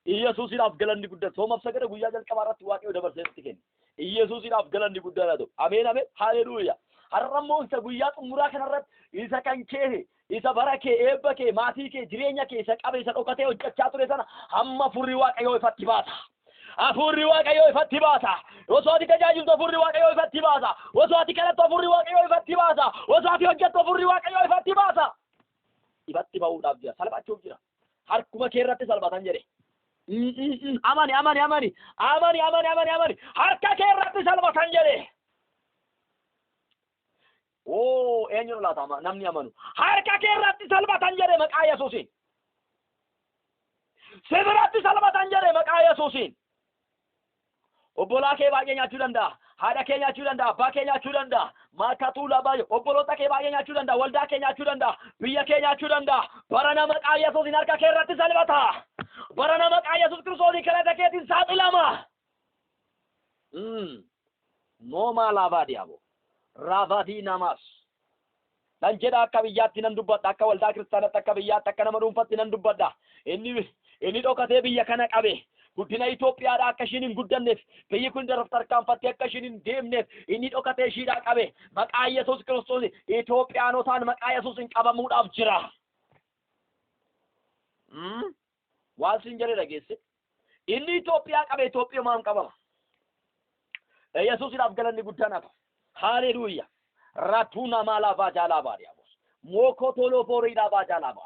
Yesuusiidhaaf galanni guddaan. Soomaaf sagada guyyaa jalqabaa irratti Waaqayyo dabarsee irratti kenne. Yesuusiidhaaf galanni guddaan haa ta'u. Ameen ameen. Haleluuyaa. Har'a immoo isa guyyaa xumuraa kanarratti isa kan kee isa bara kee eebba kee maatii kee jireenya kee isa qabe isa dhokatee hojjechaa ture sana hamma Hafuurri Waaqayyoo ifatti baasa. Hafuurri Waaqayyoo ifatti baasa. Osoo ati tajaajiltu Hafuurri Waaqayyoo ifatti baasa. Osoo ati kadhattu Hafuurri Waaqayyoo ifatti baasa. Osoo ati hojjettu Hafuurri Waaqayyoo ifatti baasa. Ifatti ba'uudhaaf jira. Salphachuuf jira. Harkuma kee irratti salphatan jedhe. Amani. Harka kee irratti salphatan jedhe. Eenyu laata namni amanu. Harka kee irratti salphatan jedhe maqaa Yesuusiin. Sibiratti salphatan jedhe maqaa Yesuusiin. Obbolaa kee baay'ee nyaachuu danda'a. Haadha kee nyaachuu danda'a. Abbaa kee nyaachuu danda'a. Maakkatuu labaayyo. Obboloota kee baay'ee nyaachuu danda'a. Waldaa kee nyaachuu danda'a. Biyya kee nyaachuu danda'a. Barana maqaa Yesuusiin harka kee irratti salphata. Barana maqaa Yesuus Kiristoosiin kadhata keetiin saaxilama. Noomaa laabaa diyaabo. Raavaadii namaas. Dan jedha akka biyyaatti nan dubbadha. Akka waldaa kiristaanaatti akka biyyaatti akka nama dhuunfaatti nan dubbadha. Inni dhokatee biyya kana qabe. Guddina Itoophiyaadhaa akka ishiin hin guddanneef biyyi kun tarkaanfattee akka ishiin hin deemneef inni dhokatee ishiidhaa qabe. Maqaa Yesuus Kiristoos Itoophiyaanotaan maqaa Yesuusiin qabamuudhaaf jira. Waan siin jedhe dhageesse. Inni Itoophiyaa qabe Itoophiyaa qabama. Yesuusiidhaaf galanni guddaan haa ta'u. Haleluuyaa. Ratuna malava jalaba diabos. Moko tolo forida ba jalaba.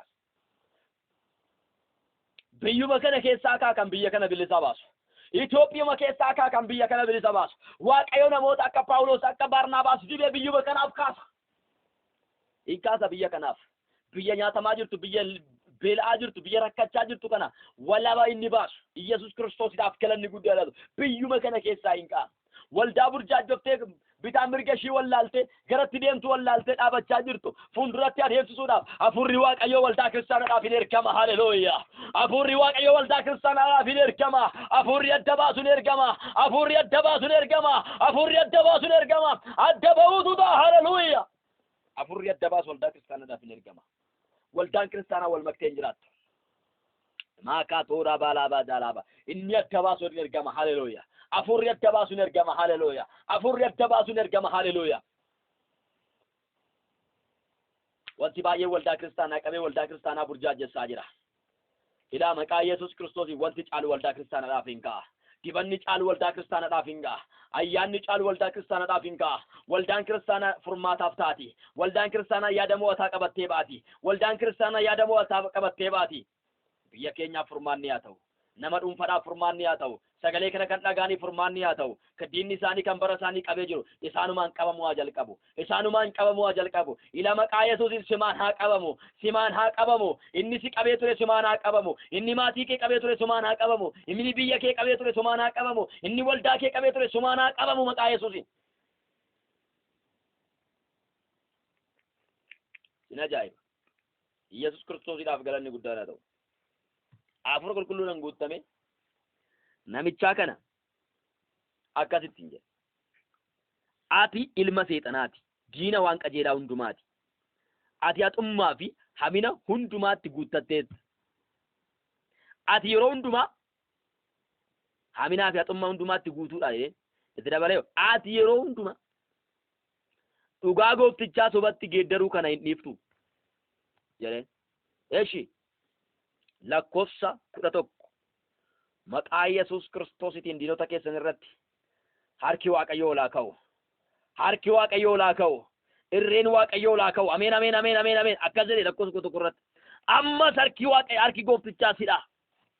Biyyuma kana keessaa kan biyya kana bilisa baasu. Itoophiyaa keessaa kan biyya kana bilisa baasu. Waaqayyo namoota akka Paawulos akka Barnaabaas dibee biyyuma kanaaf kaasa. Ikaasa biyya kanaaf. Biyya nyaatamaa jirtu, biyya beela'aa jirtu, biyya rakkachaa jirtu kana walaba inni baasu. Yesuus Kiristoosiidhaaf galanni guddaa laatu. Biyyuma kana keessaa hin qaama. Waldaa burjaajoftee bitaa mirga ishii wallaaltee garatti deemtu wallaaltee dhaabachaa jirtu fuulduratti adeemsisuudhaaf hafuurri Waaqayyoo waldaa kiristaanaadhaaf hin ergama. Haleluuyaa. Hafuurri Waaqayyoo waldaa kiristaanaadhaaf hin ergama. Hafuurri adda baasuun ergama. Hafuurri adda baasuun ergama. Hafuurri adda baasuun ergama. Adda ba'uutu ta'a. Haleluuyaa. Hafuurri adda baasu waldaa kiristaanaadhaaf hin ergama. waldaan kiristaanaa wal maktee hin jiraattu. Maakaa toora baalaabaa jaalaabaa inni adda baasuun ergama haleluuyaa. Afurri adda baasuun ergama haleluuyaa. Afurri adda baasuun ergama haleluuyaa. Wanti baay'ee waldaa kiristaanaa qabee waldaa kiristaanaa burjaajessaa jira. Ilaa maqaa Yesuus Kiristoos wanti caalu waldaa kiristaanaadhaaf hin ga'a. Dibanni caalu waldaa kiristaanaadhaaf hin ga'a. Ayyaanni caalu waldaa kiristaanaadhaaf hin ga'a. Waldaan kiristaanaa furmaataaf taati. Waldaan kiristaanaa yaada mo'ataa qabattee baati. Waldaan kiristaanaa yaada mo'ataa qabattee baati. Biyya keenyaaf furmaanni haa ta'u. Nama dhuunfaadhaaf furmaanni haa ta'u. Sagalee kana kan dhagaanii furmaanni haa ta'u. Diinni isaanii kan bara isaanii qabee jiru isaanumaan qabamuu haa jalqabu. Isaanumaan qabamuu haa jalqabu. Ila maqaa Yesuusiin simaan haa qabamu. Simaan haa qabamu. Inni si qabee ture simaan haa qabamu. Inni maatii kee qabee ture simaan haa qabamu. Inni biyya kee qabee ture simaan haa qabamu. Inni waldaa kee qabee ture simaan haa qabamu maqaa Yesuusiin. Sin ajaa'iba. Yesuus Kiristoosiidhaaf galanni guddaan haa ta'u. Hafuura qulqulluudhaan guutame namichaa kana akkasitti hin jedhe. Ati ilma seexanaati. Diina waan qajeelaa hundumaati. Ati haxummaa fi hamina hundumaatti guuttatteetta. Ati yeroo hundumaa haminaa fi haxummaa hundumaatti guutuudha jedhee itti dabalee ati yeroo hundumaa dhugaa gooftichaa sobatti geeddaruu kana hin dhiiftu jedhee. Eeshi lakkoofsa 11 maqaa Yesuus Kiristoositiin diinota keessan irratti harki Waaqayyoo olaa ka'u. Harki Waaqayyoo olaa ka'u. Irreen Waaqayyoo olaa ka'u. Ameen ameen ameen ameen ameen. Akkas jedhee lakkoofsa 11 irratti. Ammas harki gooftichaa sidha.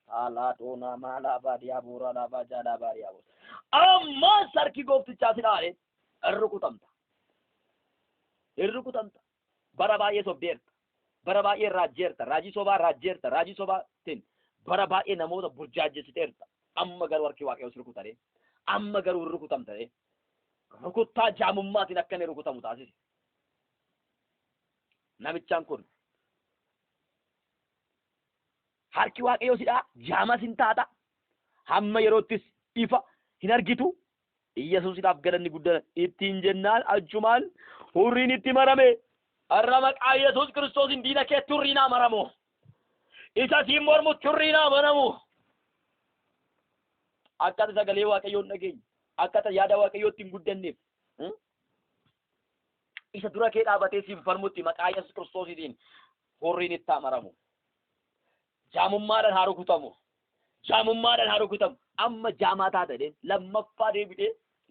Alaatoona maalaa baadiyaa bu'uuraa laafaa jaalaa baadiyaa bu'uura. Ammas harki gooftichaa sidha. Irri kutamta. Irri kutamta. Bara baay'ee sobdeerta. Bara baay'ee raajjeerta. Raajii sobaa raajjeerta. Raajii sobaatiin bara baay'ee namoota burjaajessiteerta. Amma garuu harki Waaqayyoo si rukutare. Amma garuu rukutamtare. Rukuttaa jaamummaatiin akka inni rukutamu taasise. Namichaan kun harki Waaqayyoo sidhaa jaamas hin taata. Hamma yeroottis ifa hin argitu. Yesuusiidhaaf galanni guddaan ittiin jennaan achumaan hurriin itti marame. Har'a maqaa Yesuus Kiristoosiin diina keetti hurriin haa maramu. Isa siin mormutti hurriin haa maramu. Akkata sagalee Waaqayyoo hin dhageenye. Akkata yaada Waaqayyootti hin guddanneef. Isa dura kee dhaabatee siin falmutti maqaa Yesuus Kiristoosiitiin hurriin itti haa maramu. Jaamummaadhaan haa rukutamu. Jaamummaadhaan haa rukutamu. Amma jaamaa taatee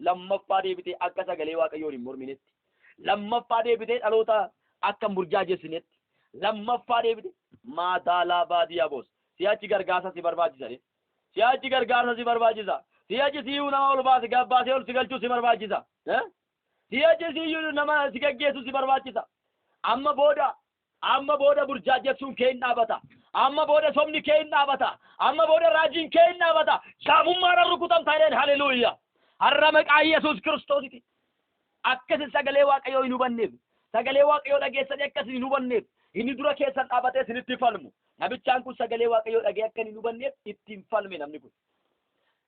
lammaffaa deebitee akka sagalee Waaqayyoon hin morminetti. Lammaffaa deebitee dhaloota akka burjaajessinetti. Lammaffaa deebitee maataalaa baadiyaa boos. Si'achi gargaarsa si barbaachisa. Si'achi gargaarsa si barbaachisa. Si'achi siyyuu nama ol baase gabbaasee ol si galchuu si barbaachisa. Si'achi siyyuu nama si geggeessuu si barbaachisa. Amma booda burjaajessuun kee hin dhaabata. Amma booda sobni kee hin dhaabata. Amma booda raajiin kee hin dhaabata. Jaamummaadhaan rukutamta jedheen haleluuyaa. Har'a maqaa Yesuus Kiristoosiiti. Akkasi sagalee Waaqayyoo hin hubanneef. Sagalee Waaqayyoo dhageessanii akkasi hin hubanneef. Inni dura keessan dhaabatee isinitti falmu. Namichaan kun sagalee Waaqayyoo dhagee akka hin hubanneef ittiin falme namni kun.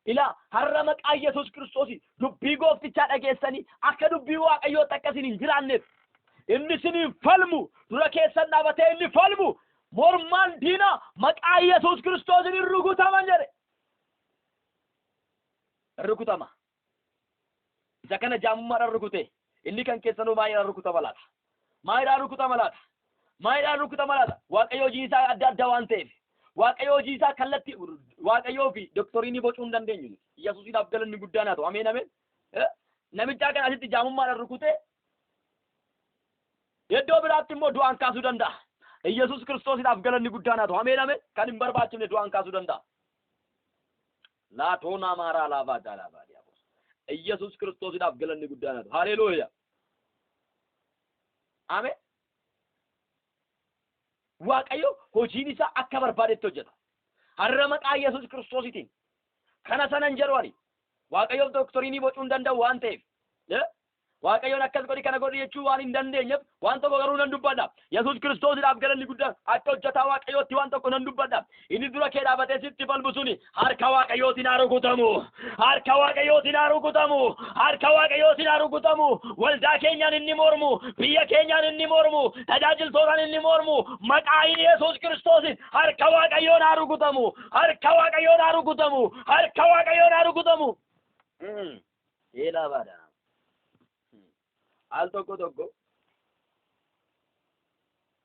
Ilaa har'a maqaa Yesuus Kiristoosiin dubbii gooftichaa dhageessanii akka dubbii Waaqayyootti akkasiin hin jiraanneef. Inni isiniin falmu dura keessan dhaabatee inni falmu. Mormaan diina maqaa Yesuus Kiristoosiin hin rukutaman jedhe. Rukutama. Isa kana jaamummaadhaan rukute. Inni kan keessanuu maayidhaan rukutama laata. Maayidhaan rukutama laata. Maayidhaan rukutama laata. Waaqayyoo hojii isaa adda addaa waan ta'eef. Waaqayyoo hojii isaa kallattii Waaqayyoo fi doktoriinii bocuu hin dandeenyu. Yesuusiidhaaf galanni guddaan haa ta'u. Ameen ameen. Namichaa kana asitti jaamummaadhaan rukute. Iddoo biraatti immoo du'aan kaasuu danda'a. Yesuus Kiristoosiidhaaf galanni guddaan haa ta'u. Ameen ameen. Kan hin barbaachifne du'aan kaasuu danda'a. Laatoonaa maaraa laafaa jaalaa baadiyaa. Yesuus Kiristoosiidhaaf galanni guddaan haa ta'u. Haleluuyaa. Ameen. Waaqayyo hojiin isaa akka barbaadetti hojjeta. Har'a maqaa Yesuus Kiristoosiitiin kana sanan jedhu ani Waaqayyoof doktoriinii bocuu hin danda'u waan ta'eef waaqayyoon akkas godhi kana godhi jechuu waan hin dandeenyeef waan tokko garuu nan dubbadha. Yesuus Kiristoosiidhaaf galanni guddaan akka hojjetaa waaqayyootti waan tokko nan dubbadha. Inni dura kee dhaabatee sitti falmu suni harka waaqayyootiin haa rukutamu. Harka waaqayyootiin haa rukutamu. Harka waaqayyootiin haa rukutamu. Waldaa keenyaan inni mormu, biyya keenyaan inni mormu, tajaajiltootaan inni mormu, maqaa Yesuus Kiristoosiin harka waaqayyoon haa rukutamu. Harka waaqayyoon haa rukutamu. Harka waaqayyoon haa rukutamu. Eelaa baadha. Al tokko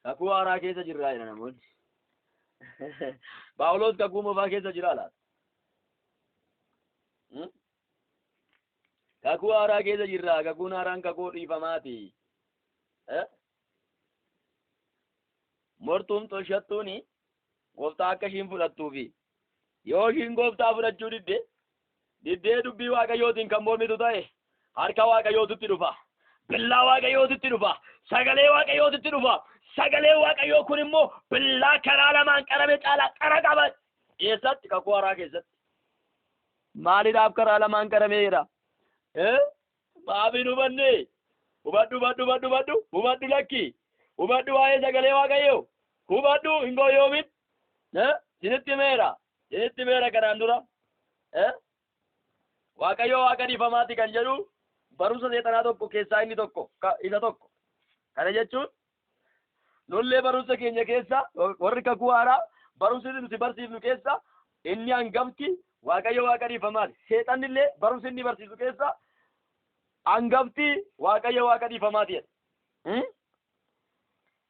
kakuu haaraa keessa jirraa jedha namoonni. Phaawulos kakuu moofaa keessa jira laata? Kakuu haaraa keessa jirraa, kakuun haaraan kakuu dhiifamaati. Mortuun toshattuuni gooftaa akka ishiin fudhattuufi yoo ishiin gooftaa fudhachuu diddee dubbii waaqayyootiin kan mormitu ta'e harka waaqayyootitti dhufa. Billaa waaqayyootitti dhufa. Sagalee waaqayyootitti dhufa. Sagalee waaqayyoo kun immoo billaa karaa lamaan qarame caalaa qara qaba. Eessatti? Kakuu haaraa keessatti. Maaliidhaaf karaa lamaan qarameera? Maafiin hubanne? Hubadhu lakki. Hubadhu waa'ee sagalee waaqayyoo. Hubadhu hin gooyoomin. Sinitti meera kanaan dura. Waaqayyoo waaqa dhiifamaati kan jedhu barumsa seexanaa tokko keessaa inni tokko isa tokko. Kana jechuun nullee barumsa keenya keessa warri kakuu haaraa barumsi nuti barsiifnu keessa inni hangafti waaqayyo waaqa dhiifamaati. Seexanni illee barumsi inni barsiisu keessa hangafti waaqayyo waaqa dhiifamaati.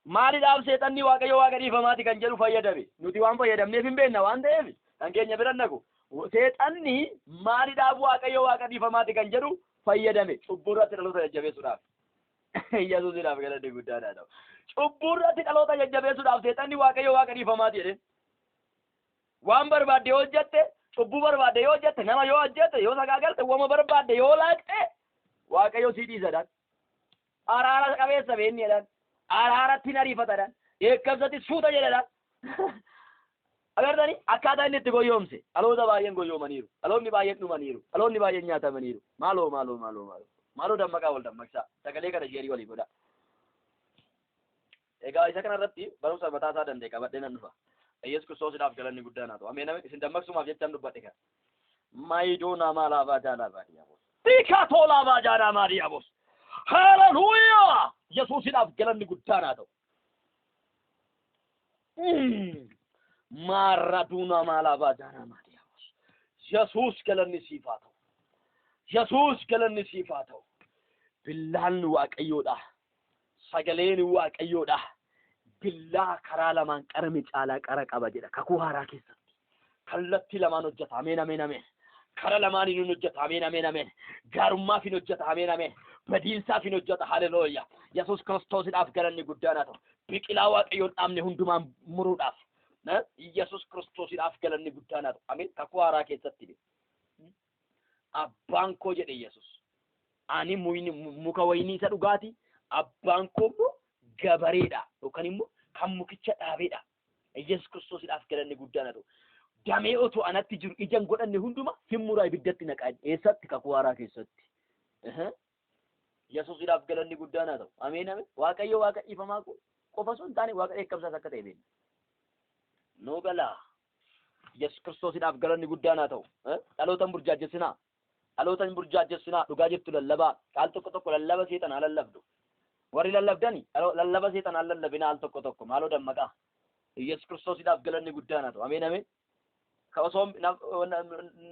Maaliidhaaf seexanni waaqayyo waaqa dhiifamaati kan jedhu fayyadame? Nuti waan fayyadamneef hin beekna waan ta'eef kan keenya bira naqu. Seexanni maaliidhaaf waaqayyo waaqa dhiifamaati kan jedhu fayyadame? Cubbuu irratti dhaloota jajjabeessuudhaaf. Yesuusiidhaaf galanni guddaadha ta'u. Cubbuu irratti dhaloota jajjabeessuudhaaf seexanni waaqayyo waaqa dhiifamaati jedhe. Waan barbaadde yoo hojjette, cubbuu barbaadde yoo hojjette, nama yoo hojjette, yoo sagaagalte, wama barbaadde yoo laaqxe waaqayyo sii dhiisadhaan. Araara qabeessa beenni jedhan. Araaratti nariifatadhaan. Eekkabsatti suuta jedhadhaan. Agartanii akkaataa inni itti goyoomse dhaloota baay'een goyoomaniiru. Dhaloonni baay'een dhumaniiru. Dhaloonni baay'een nyaatamaniiru. Maaloo dammaqaa wal dammaqsaa. Sagalee kana sheerii walii godha. Egaa isa kanarratti barumsa mataa isaa danda'e qabadhee nan dhufa. Yesuus Kiristoosiidhaaf galanni guddaan haa ta'u. Ameen isin dammaqsumaaf jechaan dubbadhe kana. Maayidoo namaa laafaa jaalaa diyaabos. Xiqqaatoo laafaa jaalaa diyaabos. Haleluuyaa! Yesuusiidhaaf galanni guddaan haa ta'u. Maraduna malaba jana Mariamos. Jesus galanni siif haa ta'u. Yesuus galanni siif haa ta'u. Billaan waaqayyoodha. Sagaleen waaqayyoodha. Billaa karaa lamaan qarame caalaa qara qaba jedha kakuu haaraa keessatti. Kallattii lamaan hojjeta. Ameen. Karaa lamaaniin hin hojjeta. Ameen. Gaarummaaf hin hojjeta. Ameen. Badiinsaaf hin hojjeta. Haleluuyaa. Yesuus Kiristoosiidhaaf galanni guddaan haa ta'u. Biqilaa waaqayyoon dhaabne hundumaan muruudhaaf. Yesuus Kiristoosiidhaaf galanni guddaan haa ta'u. Ameen. Kakuu haaraa keessatti. Abbaan koo jedhe Yesuus. Ani muka waynii isa dhugaati. Abbaan koo immoo gabareedha. Yookaan immoo kan mukicha dhaabeedha. Yesuus Kiristoosiidhaaf galanni guddaan haa ta'u. Damee otoo anatti jiru ijaan godhanne hunduma hin muraa ibiddatti naqaan. Eessatti? Kakuu haaraa keessatti. Yesuusiidhaaf galanni guddaan haa ta'u. Ameen. Waaqayyo waaqa dhiifamaa qofa osoo hin taane waaqa dheekkamsaas akka ta'e beekna. Noo galaa. Yesuus Kiristoosiidhaaf galanni guddaan haa ta'u. Dhalootan burjaajessinaa. Dhalootan burjaajessinaa dhugaa jirtu lallabaa. Al tokko lallaba seexanaa lallabdu. Warri lallabdani lallaba seexanaa lallabina al tokko maaloo dammaqaa. Yesuus Kiristoosiidhaaf galanni guddaan haa ta'u. Ameen. Osoo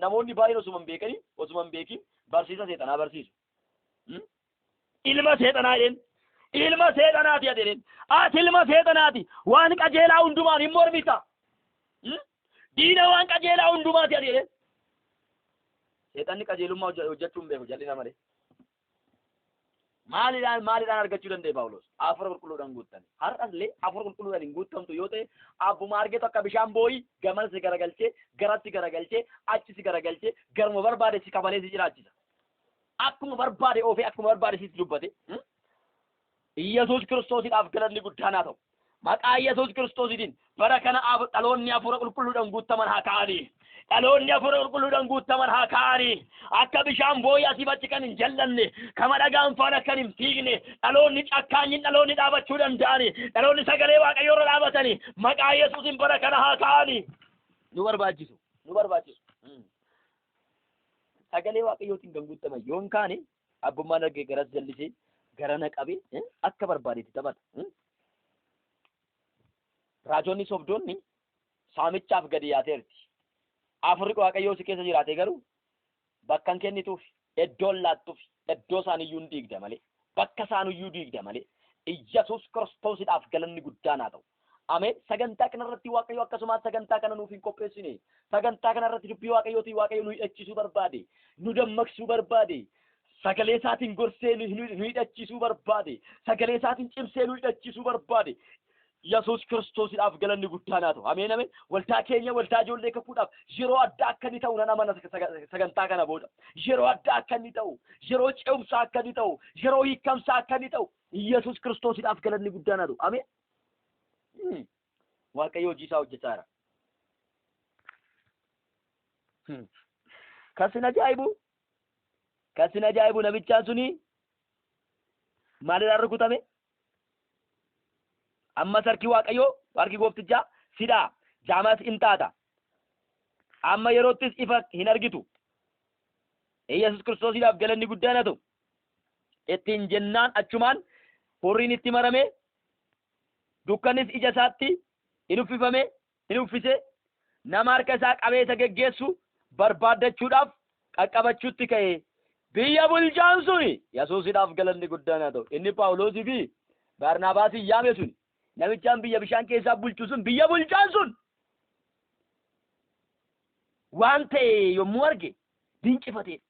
namoonni baay'een osuma hin beekin barsiisa seexanaa barsiisu. Ilma seexanaa jedheen. Ilma seexanaati jedheen. Ati ilma seexanaati. Waan qajeelaa hundumaan hin mormita. Diina waan qajeelaa hundumaati jedheen. Seexanni qajeelummaa hojjechuu hin beeku jal'ina malee. Maaliidhaan argachuu danda'e Phaawulos? Hafuura qulqulluudhaan guuttan. Har'allee hafuura qulqulluudhaan hin guuttamtu yoo ta'e abbuma argeetu akka bishaan boo'ii gamas si garagalchee garatti garagalchee achi si garagalchee garuma barbaade si kabalee si jiraachisa. Akkuma barbaade oofee akkuma barbaade si dubbate. Yesuus Kiristoosiidhaaf galanni guddaan haa ta'u. maqaa Yesuus Kiristoositiin bara kana dhaloonni hafuura qulqulluudhaan guutaman haa ka'anii. Dhaloonni hafuura qulqulluudhaan guutaman haa ka'anii. Akka bishaan boo'ii asii bachi kan hin jallanne, kama dhagaan faana kan hin fiigne, dhaloonni cakkaanyiin dhaloonni dhaabachuu danda'ani, dhaloonni sagalee Waaqayyoo irra dhaabatanii maqaa Yesuusiin bara kana haa ka'anii. Nu barbaachisu. Sagalee Waaqayyootiin kan guutaman yoon kaane abbummaan argee garas jallisee gara na qabee akka barbaadetti taphata. Raajonni sobdoonni saamichaaf gadi yaateerti. Afurri Waaqayyoo si keessa jiraate garuu bakka hin kennituuf, iddoon laattuuf, iddoo isaaniyyuu hin diigda malee, bakka isaaniyyuu diigda malee, Iyyasuus Kiristoosidhaaf galanni guddaan haa ta'u. Ameen. Sagantaa kanarratti Waaqayyo akkasumas sagantaa kana nuuf hin qopheessine. Sagantaa kanarratti dubbii Waaqayyootiin Waaqayyo nu hidhachiisuu barbaade, nu dammaqsuu barbaade. Sagalee isaatiin gorsee nu hidhachiisuu barbaade. Sagalee isaatiin cimsee nu hidhachiisuu barbaade. Yesuus Kiristoosidhaaf galanni guddaan haa ta'u. Ameen ameen. Waldaa keenya waldaa ijoollee kakuudhaaf yeroo addaa akka inni ta'u nan amana sagantaa kana booda. Yeroo addaa akka inni ta'u, yeroo ce'umsaa akka inni ta'u, yeroo hiikamsaa akka inni ta'u. Yesuus Kiristoosidhaaf galanni guddaan haa ta'u. Ameen. Waaqayyo hojii isaa hojjechaa jira. Kasin ajaa'ibu namichaan suni maalirraa rukutame? Amma harki Waaqayyoo, harki gooftichaa sidhaa jaamas hin taata. Amma yeroottis ifa hin argitu. Yesuus Kiristoosiidhaaf galanni guddaan haa ta'u. Ittiin jennaan achumaan hurriin itti marame, dukkanis ija isaatti hin uffifame, hin uffise, nama harka isaa qabeessa geggeessu barbaaddachuudhaaf qaqqabachuutti ka'e. Biyya bulchaan suni Yesuusidhaaf galanni guddaan haa ta'u. Inni Phaawulosii fi Barnaabaasii yaame suni namichaan biyya bishaan keessaa bulchu sun biyya bulchaan sun waan ta'e yommuu arge dinqifatee.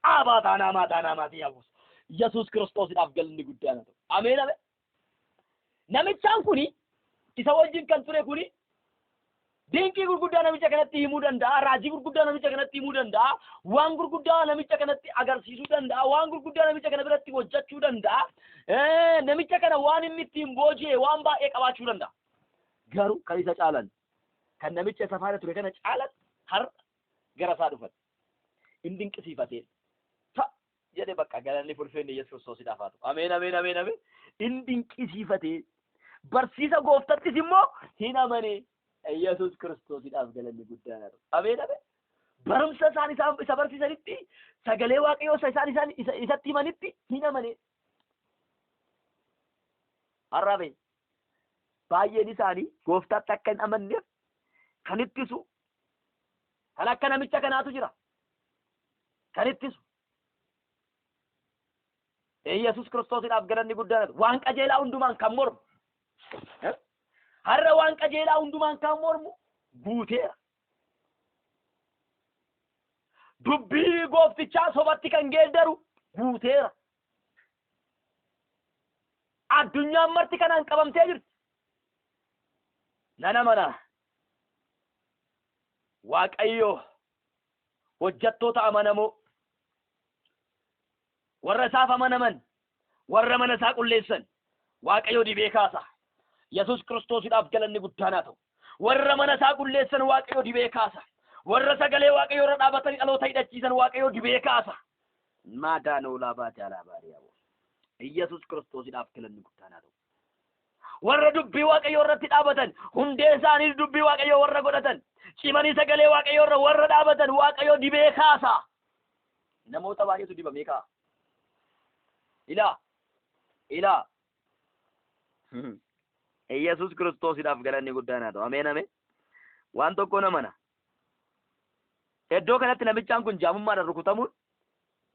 Maatii yaabus. Yesuus Kiristoosidhaaf galanni guddaan haa ta'u. Ameen ameen. Namichaan kuni isa wajjin kan ture kuni dinqii gurguddaa namicha kanatti himuu danda'a, raajii gurguddaa namicha kanatti himuu danda'a, waan gurguddaa namicha kanatti agarsiisuu danda'a, waan gurguddaa namicha kana biratti hojjechuu danda'a. Namicha kana waan inni ittiin booji'e waan baay'ee qabaachuu danda'a. Garuu kan isa caalan, kan namicha isa faana ture kana caalan har'a gara isaa dhufan. Inni dinqisiifatee jedhe bakka galanni fulfeenni Yesuus Kiristoosidhaaf haa ta'u. Ameen ameen ameen ameen. Inni dinqisiifatee barsiisa gooftattis immoo hin amane. Yesuus Kiristoosidhaaf galanni guddaan haa ta'u. Ameen ameen. Barumsa isaan isa barsiisanitti, sagalee Waaqayyoo isaan isatti himanitti hin amane. Har'abe baay'een isaanii gooftaatti akka hin amanneef kan ittisu kan akka namicha kanaatu jira. Kan ittisu. Yesuus Kiristoosidhaaf galanni guddaan haa ta'u. Waan qajeelaa hundumaan kan mormu. Har'a waan qajeelaa hundumaan kan mormu guuteera. Dubbii gooftichaa sobatti kan geeddaru guuteera. Addunyaan marti kanaan qabamtee jirti. Nana mana Waaqayyo hojjettoota amanamoo warra isaaf amanaman, warra mana isaa qulleessan Waaqayyo dibee kaasa. Yesuus Kiristoosidhaaf galanni guddaan haa ta'u. Warra mana isaa qulleessan Waaqayyo dibee kaasa. Warra sagalee Waaqayyo irra dhaabatanii dhaloota hidhachiisan Waaqayyo dibee kaasa. Maadaanoo laabaati alaabaariyaa. Yesuus Kiristoosidhaaf galanni guddaan haa ta'u. Warra dubbii Waaqayyo irratti dhaabatan, hundee isaanii dubbii Waaqayyo warra godhatan, cimanii sagalee Waaqayyo irra warra dhaabatan Waaqayyo dibee kaasa. Namoota baay'eetu dibamee ka'a. Ilaa. Yesuus Kiristoosidhaaf galanni guddaan haa ta'u. Ameen ameen. Waan tokko namana. Iddoo kanatti namichaan kun jaamummaadhaan rukutamuun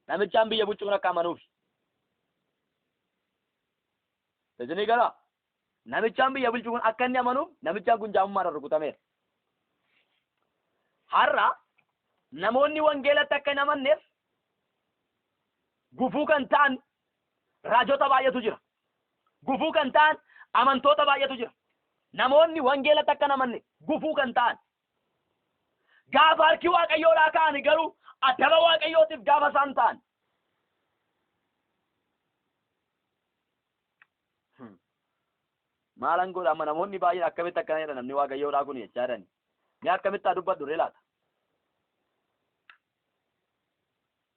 namichaan biyya bulchuun akka amanuuf. Isinii galaa? Namichaan biyya bulchuun akka inni amanuuf namichaan kun jaamummaadhaan rukutameera. Har'a namoonni wangeelatti akka hin amanneef gufuu kan ta'an raajota baay'eetu jira. Gufuu kan ta'an amantoota baay'eetu jira. Namoonni wangeelatti akka hin amanne gufuu kan ta'an. Gaafa harki Waaqayyoodhaa ka'an garuu adaba Waaqayyootiif gaafa isaan ta'an. maalan godha amma namoonni baay'een akkamitti akkana jedhan namni waaqayyoodhaa kun jechaa jirani ni akkamitti dubbadhu laata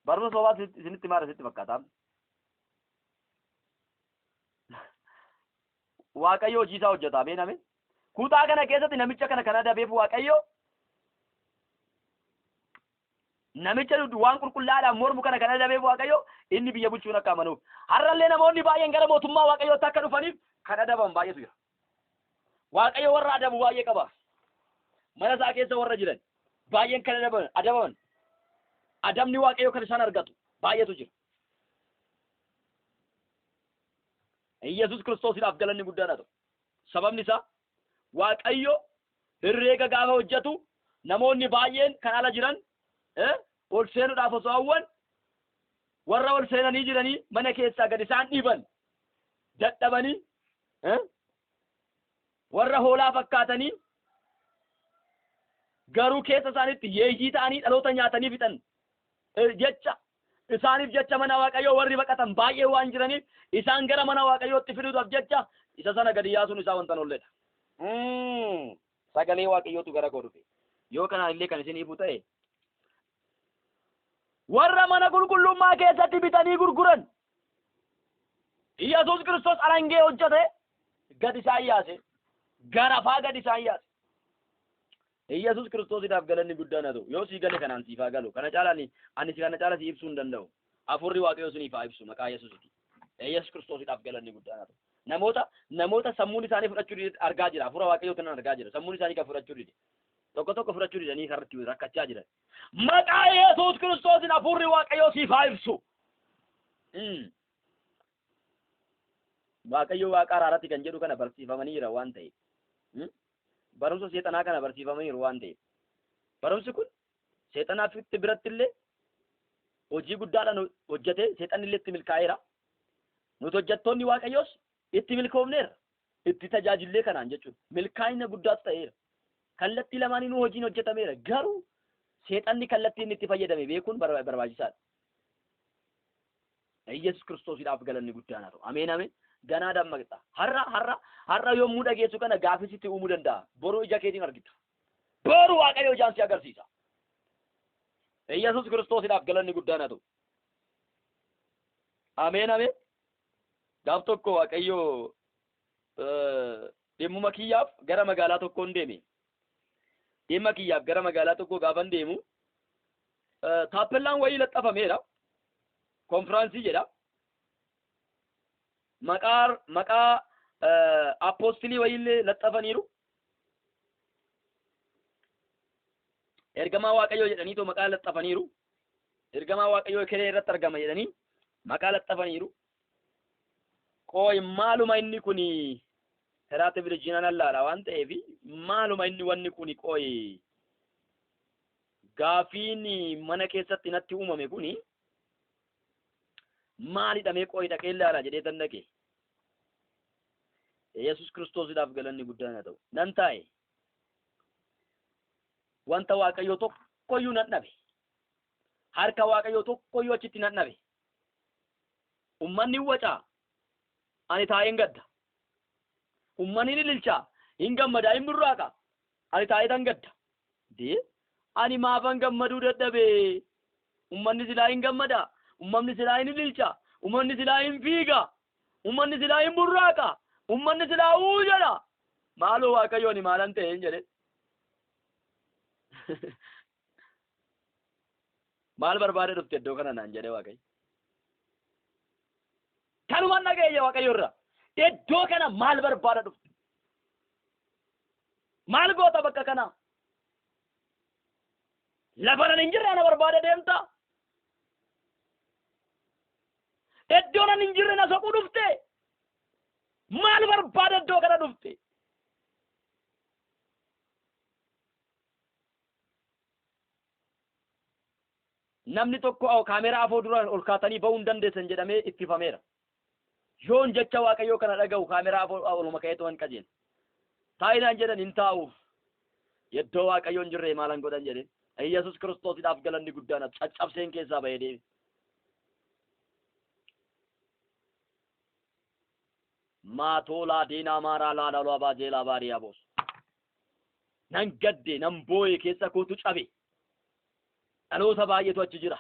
barumsa sobaa isinitti maara sitti fakkaata waaqayyo hojii isaa hojjeta ameen kutaa kana keessatti namicha kana dabeef waaqayyo namicha waan qulqullaadhaan mormu kana dabeef waaqayyo inni biyya bulchuun akka amanuuf har'allee namoonni baay'een gara mootummaa waaqayyootti akka dhufaniif kan adaban baay'eetu jira waaqayyo warra adabu baay'ee qaba mana isaa keessa warra jiran baay'een kan adabaman adabni waaqayyo kan isaan argatu baay'eetu jira Yesuus Kiristoosiidhaaf galanni guddaan haa ta'u sababni isaa waaqayyo herreega gaafa hojjetu namoonni baay'een kan ala jiran ol seenuudhaaf osoo hawwan warra ol seenanii jiranii mana keessaa gad isaan dhiiban dadhabanii warra hoolaa fakkaatanii garuu keessa isaaniitti yeeyyii ta'anii dhaloota nyaatanii fixan jecha isaaniif jecha mana waaqayyoo warri baqatan baay'ee waan jiraniif isaan gara mana waaqayyootti fiduudhaaf jecha isa sana gadi yaasuun isaa wanta nolledha sagalee waaqayyootu gara koo dhufe yoo kanaan illee kan isin hiifu ta'e warra mana qulqullummaa keessatti bitanii gurguran Yesuus Kiristoos alangee hojjete gad isaan yaase garafaa gad isaan yaase Yesuus Kiristoosiidhaaf galanni guddaan haa ta'u yoo sii gale kanaan siif haa galu kana caalaan ani kana caala si ibsuu hin danda'u afurri waaqayyoo siniif haa ibsu maqaa Yesuusiiti Yesuus Kiristoosiidhaaf galanni guddaan haa ta'u namoota sammuun isaanii fudhachuu argaa jira afura waaqayyoo kan argaa jira sammuun isaanii kan fudhachuu dide tokko fudhachuu didanii karratti rakkachaa jiran maqaa Yesuus Kiristoosiin afurri waaqayyoo siif haa ibsu waaqayyo waaqa araarratti kan jedhu kana barsiifamanii jira waan ta'eef barumsa seexanaa kana barsiifamaniiru waan ta'eef barumsi kun seexanaaf itti biratti illee hojii guddaadhaan hojjete seexanni illee itti milkaa'eera nuti hojjettoonni waaqayyoos itti milkoofneera itti tajaajillee kanaan jechuudha milkaa'ina guddaatu ta'eera kallattii lamaaniinuu hojiin hojjetameera garuu seexanni kallattii inni itti fayyadame beekuun barbaachisaadha Yesuus Kiristoosiidhaaf galanni guddaan haa ta'u ameen ganaa dammaqxa har'a yommuu dhageessu kana gaafisitti uumuu danda'a boruu ija keetiin argitu boruu waaqayyo ijaan si agarsiisa Yesuus Kiristoosiidhaaf galanni guddaan haa ta'u ameen gaaf tokko waaqayyo dhimmuma kiyyaaf gara magaalaa tokkoon deeme dhimma kiyyaaf gara magaalaa tokko gaafan deemu taappellaan wayii laxxafameera konfiraansii jedha maqaa apostolii wayiillee laxxafaniiru ergamaa waaqayyoo jedhanii too maqaa laxxafaniiru ergamaa waaqayyoo kiree irratti argama jedhanii maqaa laxxafaniiru qooyi maaluma inni kun heraate virjiinaan allaala waan ta'eef maaluma inni wanni kun qooyi gaafiin mana keessatti natti uumame kun maalidhamee qooyi dhaqee ilaala jedhee dandaqe Yesuus Kiristoosiidhaaf galanni guddaan haa ta'u nan taa'e wanta waaqayyoo tokkoyyuu nan dhabe harka waaqayyoo tokkoyyuu achitti nan dhabe ummanni wacaa ani taa'een gadda ummanni ni lilchaa hin gammadaa hin burraaqa ani taa'ee tan gadda dee ani maafan gammaduu dadhabe ummanni silaa hin gammadaa ummanni silaa hin lilchaa ummanni silaa hin fiigaa ummanni silaa hin burraaqa ummanni silaa jedha maaloo waaqayyoon maalan ta'e hin jedhe maal barbaade dhufte iddoo kana naan jedhe waaqayyo kanumaan dhagaye waaqayyo irra iddoo kana maal barbaada dhufte maal goota bakka kana lafanan hin jirre ana barbaada deemta iddoo nan hin jirre na soquu dhufte maal barbaada iddoo kana dhufte namni tokko kaameraa afoo dura ol kaatanii ba'uu hin dandeessan jedhamee ittifameera yoon jecha waaqayyoo kana dhaga'u kaameraa afoo oluma ka'eetu hin qajeelchu taa'inaan jedhan hin taa'uuf iddoo waaqayyoon jirre maalan godhan jedhe Yesuus Kiristoosiidhaaf galanni guddaan caccabseen keessaa ba'ee deeme maatola dina marala la la bajela variabos nan gadde nan boye keessa kootu cabe dhaloota baay'eetu achi jira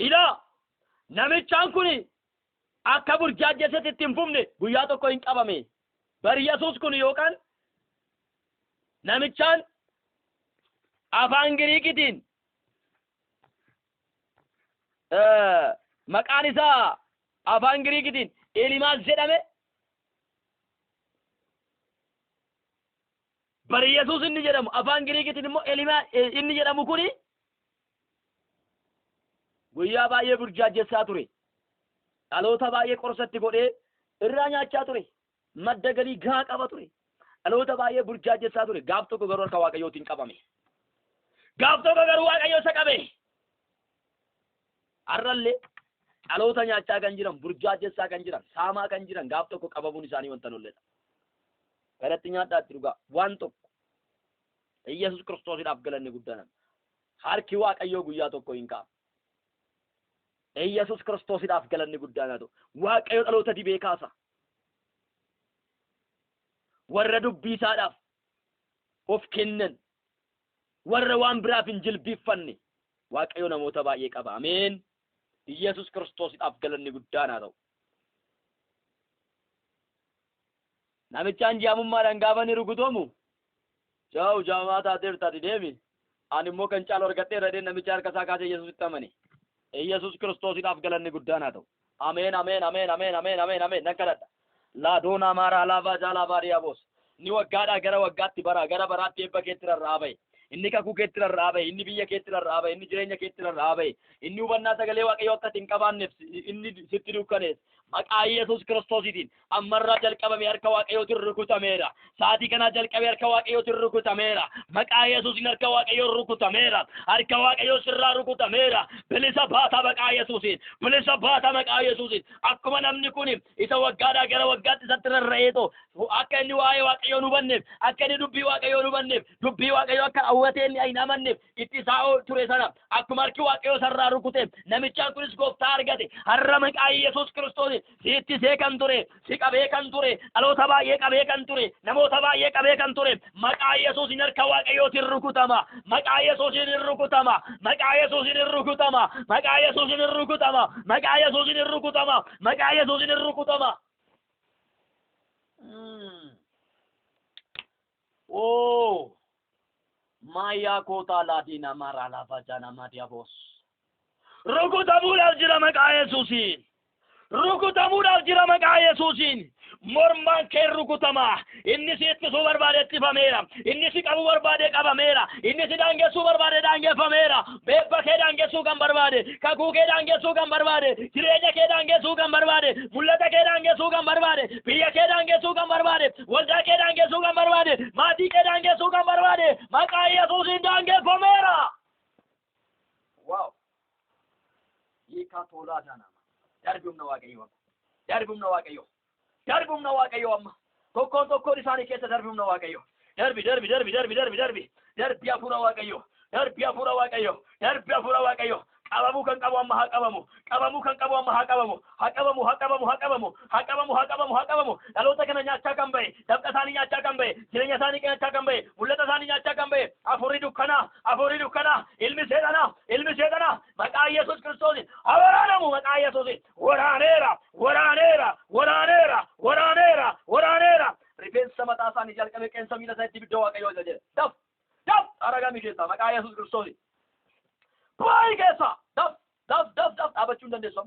ila namichaan kuni akka burjaajessetti ittiin fufne guyyaa tokko hin qabame bari Yesuus kun yookaan namichaan afaan Giriikitiin maqaan isaa afaan Giriikitiin Elimaas jedhame bari Yesuus inni jedhamu afaan Giriikitiin immoo Elimaa inni jedhamu kuni guyyaa baay'ee burjaajessaa ture dhaloota baay'ee qorsatti godhee irraa nyaachaa ture madda galii gaa qaba ture dhaloota baay'ee burjaajessaa ture gaaf tokko garuu harka Waaqayyootiin qabame gaaf tokko garuu Waaqayyo isa qabe arralle dhaloota nyaachaa kan jiran burjaajessaa kan jiran saamaa kan jiran gaaf tokko qabamuun isaanii wanta lolledha garatti nyaadhaatti dhugaa waan tokko Yesuus Kiristoosiidhaaf galanni guddaan harki Waaqayyoo guyyaa tokko hin qabu Yesuus Kiristoosiidhaaf galanni guddaan haa ta'u Waaqayyo dhaloota dibee kaasa warra dubbii isaadhaaf of kennan warra waan biraaf hin jilbiiffanne Waaqayyo namoota baay'ee qaba ameen Yesuus Kiristoosiidhaaf galanni guddaan haa ta'u namichaan jaamummaadhaan gaafa ni rukutamu jaa'u jaamaa taateef taati deemi ani immoo kan caalu argadheera jedhee namicha harka isaa kaasee Yesuusitti amane Yesuus Kiristoosiidhaaf galanni guddaan haa ta'u ameen ameen ameen ameen ameen ameen ameen nan kadhadha laadoona maaraa laafaa jaalaa baadiyyaabos ni waggaadhaa gara waggaatti gara baraatti eebba keetti rarraa bahe inni kakuu keetti rarraa bahe inni biyya keetti rarraa bahe inni jireenya keetti rarraa bahe inni hubannaa sagalee Waaqayyoo akka hin qabaanneef inni sitti dukkanees maqaa Yesuus Kiristoosiitiin ammarraa jalqabame harka Waaqayyootiin rukutameera sa'aatii kanaa jalqabee harka Waaqayyootiin rukutameera maqaa Yesuusiin harka Waaqayyoo rukutameera harka Waaqayyoo sirraa rukutameera bilisa baata maqaa Yesuusiin bilisa baata maqaa Yesuusiin akkuma namni kun isa waggaadhaa gara waggaatti isatti rarra'eeto akka inni waa'ee Waaqayyoo hubanneef akka inni dubbii Waaqayyoo hubanneef dubbii Waaqayyoo akka hawwatee inni hin amanneef itti isaa ture sana akkuma harki Waaqayyoo sarraa rukute namichaan kunis gooftaa argate har'a maqaa Yesuus Kiristoos sitti see kan ture si qabee kan ture dhaloota baay'ee qabee kan ture namoota baay'ee qabee kan ture maqaa Yesuusiin harka Waaqayyootiin rukutama maqaa Yesuusiin rukutama maqaa Yesuusiin rukutama maqaa Yesuusiin rukutama maqaa Yesuusiin rukutama maqaa Yesuusiin rukutama oh maya kota ladina marala vajana madiabos rukutamuudhaaf jira maqaa Yesuusiin rukutamuudhaaf jira maqaa Yesuusiin mormaan kee rukutama inni si ittisuu barbaade ittifameera inni si qabuu barbaade qabameera inni si daangessuu barbaade daangeffameera beebba kee daangessuu kan barbaade kakuu kee daangessuu kan barbaade jireenya kee daangessuu kan barbaade mul'ata kee daangessuu kan barbaade biyya kee daangessuu kan barbaade waldaa kee daangessuu kan barbaade maatii kee daangessuu kan barbaade maqaa Yesuusiin daangeffameera wow hiika tolaa janama darbumna Waaqayyoo darbumna Waaqayyoo darbumna Waaqayyoo amma tokkoon isaanii keessa darbumna Waaqayyoo darbi hafuura Waaqayyoo darbi hafuura Waaqayyoo darbi hafuura Waaqayyoo qabamuu kan qabu amma haa qabamu qabamuu kan qabu amma haa qabamu dhaloota kana nyaachaa kan bahe dabqa isaanii nyaachaa kan bahe jireenya isaanii nyaachaa kan bahe mul'ata isaanii nyaachaa kan bahe hafuurri dukkanaa ilmi seexanaa maqaa Yesuus Kiristoosiin waraanamu maqaa Yesuusiin waraaneera rifeensa mataa isaanii jalqabee qeensa miila isaatti ibidda Waaqayyoo jedhe daf aragami keessa maqaa Yesuus Kiristoosiin baay'ee keessa daf dhaabachuu hin dandeessu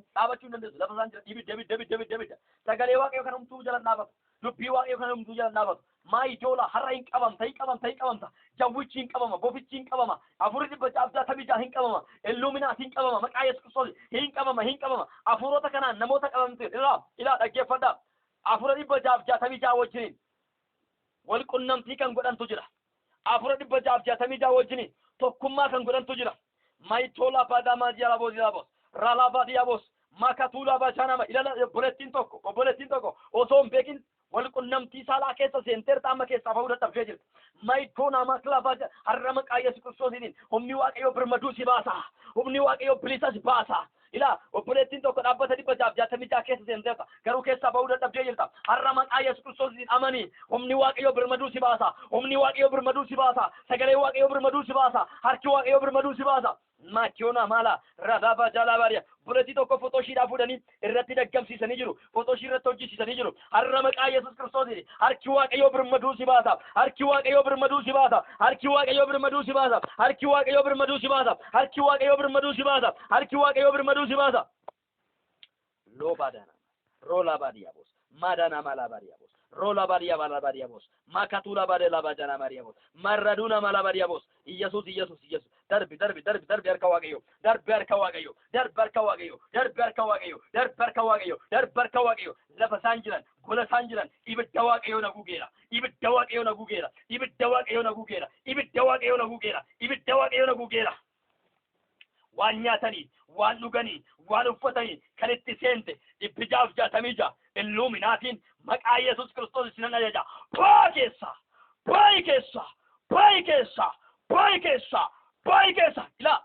lafa isaan jira ibidda sagalee Waaqayyoo kan humtuu jala dhaabatu dubbii Waaqayyoo kan humtuu jala dhaabatu maayi joola har'a hin qabamta jawwichi hin qabama bofichi hin qabama hafuurri dhibba jaabdaa tabijaa hin qabama illuuminaatii hin qabama maqaa Yesuus Kiristoos hin qabama hafuurota kanaan namoota qabamte ilaa dhaggeeffadhaa hafuura dhibba jaabdaa tabijaa wajjiniin wal qunnamtii kan godhantu jira hafuura dhibba jaabdaa tabijaa wajjiniin tokkummaa kan godhantu jira maitola badama diabos ralaba diabos makatula bachanama ilala boletin toko osoo beekin والقنمتي سالا كيسا سنتر تاما كيسا فودا تفجر ما يكون ما كلافا حرم قايس كرسوسين هم نواقيو برمدو سباسا هم نواقيو بليسا سباسا إلا وبلتين تو كنابة دي بجاب جاتمي جا كيسا سنتر كرو كيسا فودا تفجر حرم قايس كرسوسين أماني هم نواقيو برمدو سباسا هم نواقيو برمدو سباسا سجلي واقيو برمدو سباسا هركو واقيو برمدو سباسا ما كيونا مالا رضا جالا باريا بلتي تو كفوتوشي دافوداني الرتي دقم سيساني جرو فوتوشي رتوجي سيساني جرو حرمك يسوع كريستوس هركوا كيو برمدو سباسا هركوا كيو برمدو سباسا هركوا كيو برمدو سباسا هركوا كيو برمدو سباسا هركوا كيو برمدو سباسا هركوا كيو برمدو سباسا لو بادانا رولا باديا بوس مادانا مالا باديا بوس رولا باديا مالا باديا بوس ما كاتولا باديا لا باجانا ماريا بوس مارادونا مالا باديا بوس يسوع يسوع يسوع درب أركواجيو درب أركواجيو درب أركواجيو درب أركواجيو درب أركواجيو درب أركواجيو لفسانجلان كل سانجلان يبتواجيو نبوجيرا يبتواجيو نبوجيرا يبتواجيو نبوجيرا يبتواجيو نبوجيرا يبتواجيو نبوجيرا وانياتني وانلوغني وانفتني كانت تسنت إبجاف جاتميجا اللوميناتين مكا يسوع كريستوس سننا يجا بايكسا بايكسا بايكسا بايكسا بايكسا لا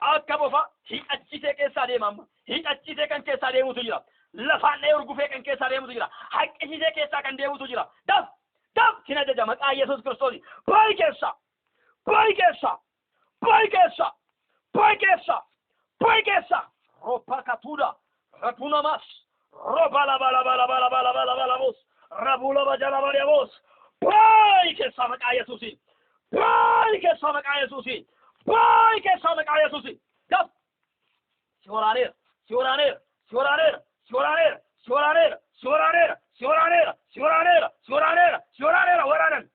أكبوفا هي أجيسة كيسا دي ماما هي أجيسة كان كيسا دي متجرا لفان يرغفه كان كيسا دي متجرا حق أجيسة كيسا كان دي متجرا دب كنا جا مكا يسوع كريستوس بايكسا بايكسا بايكسا بايكسا بايكسا روبا كاتودا رتونا ماس روبا لا بالا بالا بالا بالا بالا بالا بوس ربولا بجالا بالا بوس بايكسا مكا يسوع بايكسا مكا يسوع بايكسا مكا يسوع دب سورانير سورانير سورانير سورانير سورانير سورانير سورانير سورانير سورانير سورانير ورانن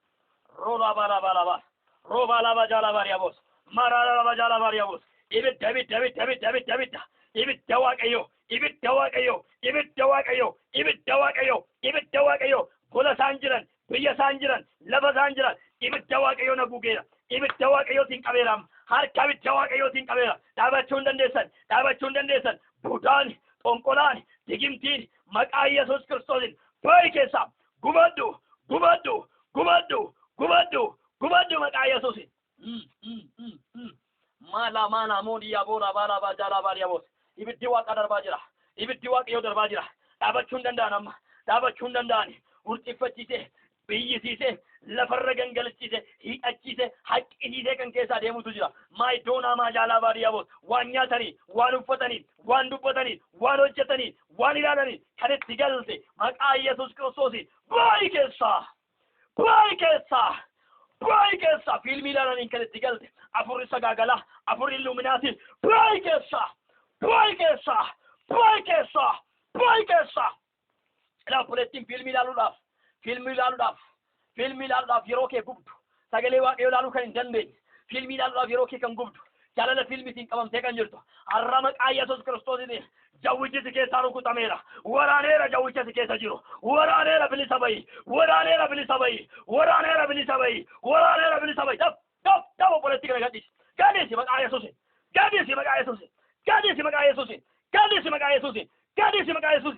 رولا بالا بالا با روبا لا بجالا بالا بوس مارا لا بجالا بالا بوس إبت دبت إبت دواقيو إبت دواقيو إبت دواقيو إبت دواقيو إبت دواقيو كل سانجران بيا سانجران لبا سانجران إبت دواقيو نبوجيرا إبت دواقيو تين كبيرام هر كبير دواقيو تين كبيرا دابا تشوندن ديسن بوتان أنقلان تجيمتين مكا يسوع كريستوس بايكسا غمادو غمادو غمادو غمادو غمادو مكا يسوع مالا مودي يا بورا بالا باجالا باريا بوس إبتدي واقع درباجرا إبتدي واقع يو درباجرا دابا تشوندن داني ورتفتيسه بيسيسه لفرغن غلتيسه هي اچيسه حق إنيسه كن كيسا ديمو تجرا ما دونا ما جالا باريا بوس وانيا تني وانوفتني واندوبتني وانوجتني وانيراني كانت تيغلتي مكا يسوع كريستوس بايكسا بايكسا فيلمي لانا كانت تيغلتي أفور سجاجلا أفور إلوميناتي بايكسا لا بوليتين فيلمي لالوداف يروكي قبض سجلي واقع لالو كان جنبين فيلمي لالوداف يروكي كان قبض جلالة فيلمي تين كمان تكان جرتو الرمك يسوع كريستوس دي جوجي سكي سارو كتاميرا ورانيرا جوجي سكي سجيرو ورانيرا بلي سباي دب بوليتين غاديس غاديس مكا يسوع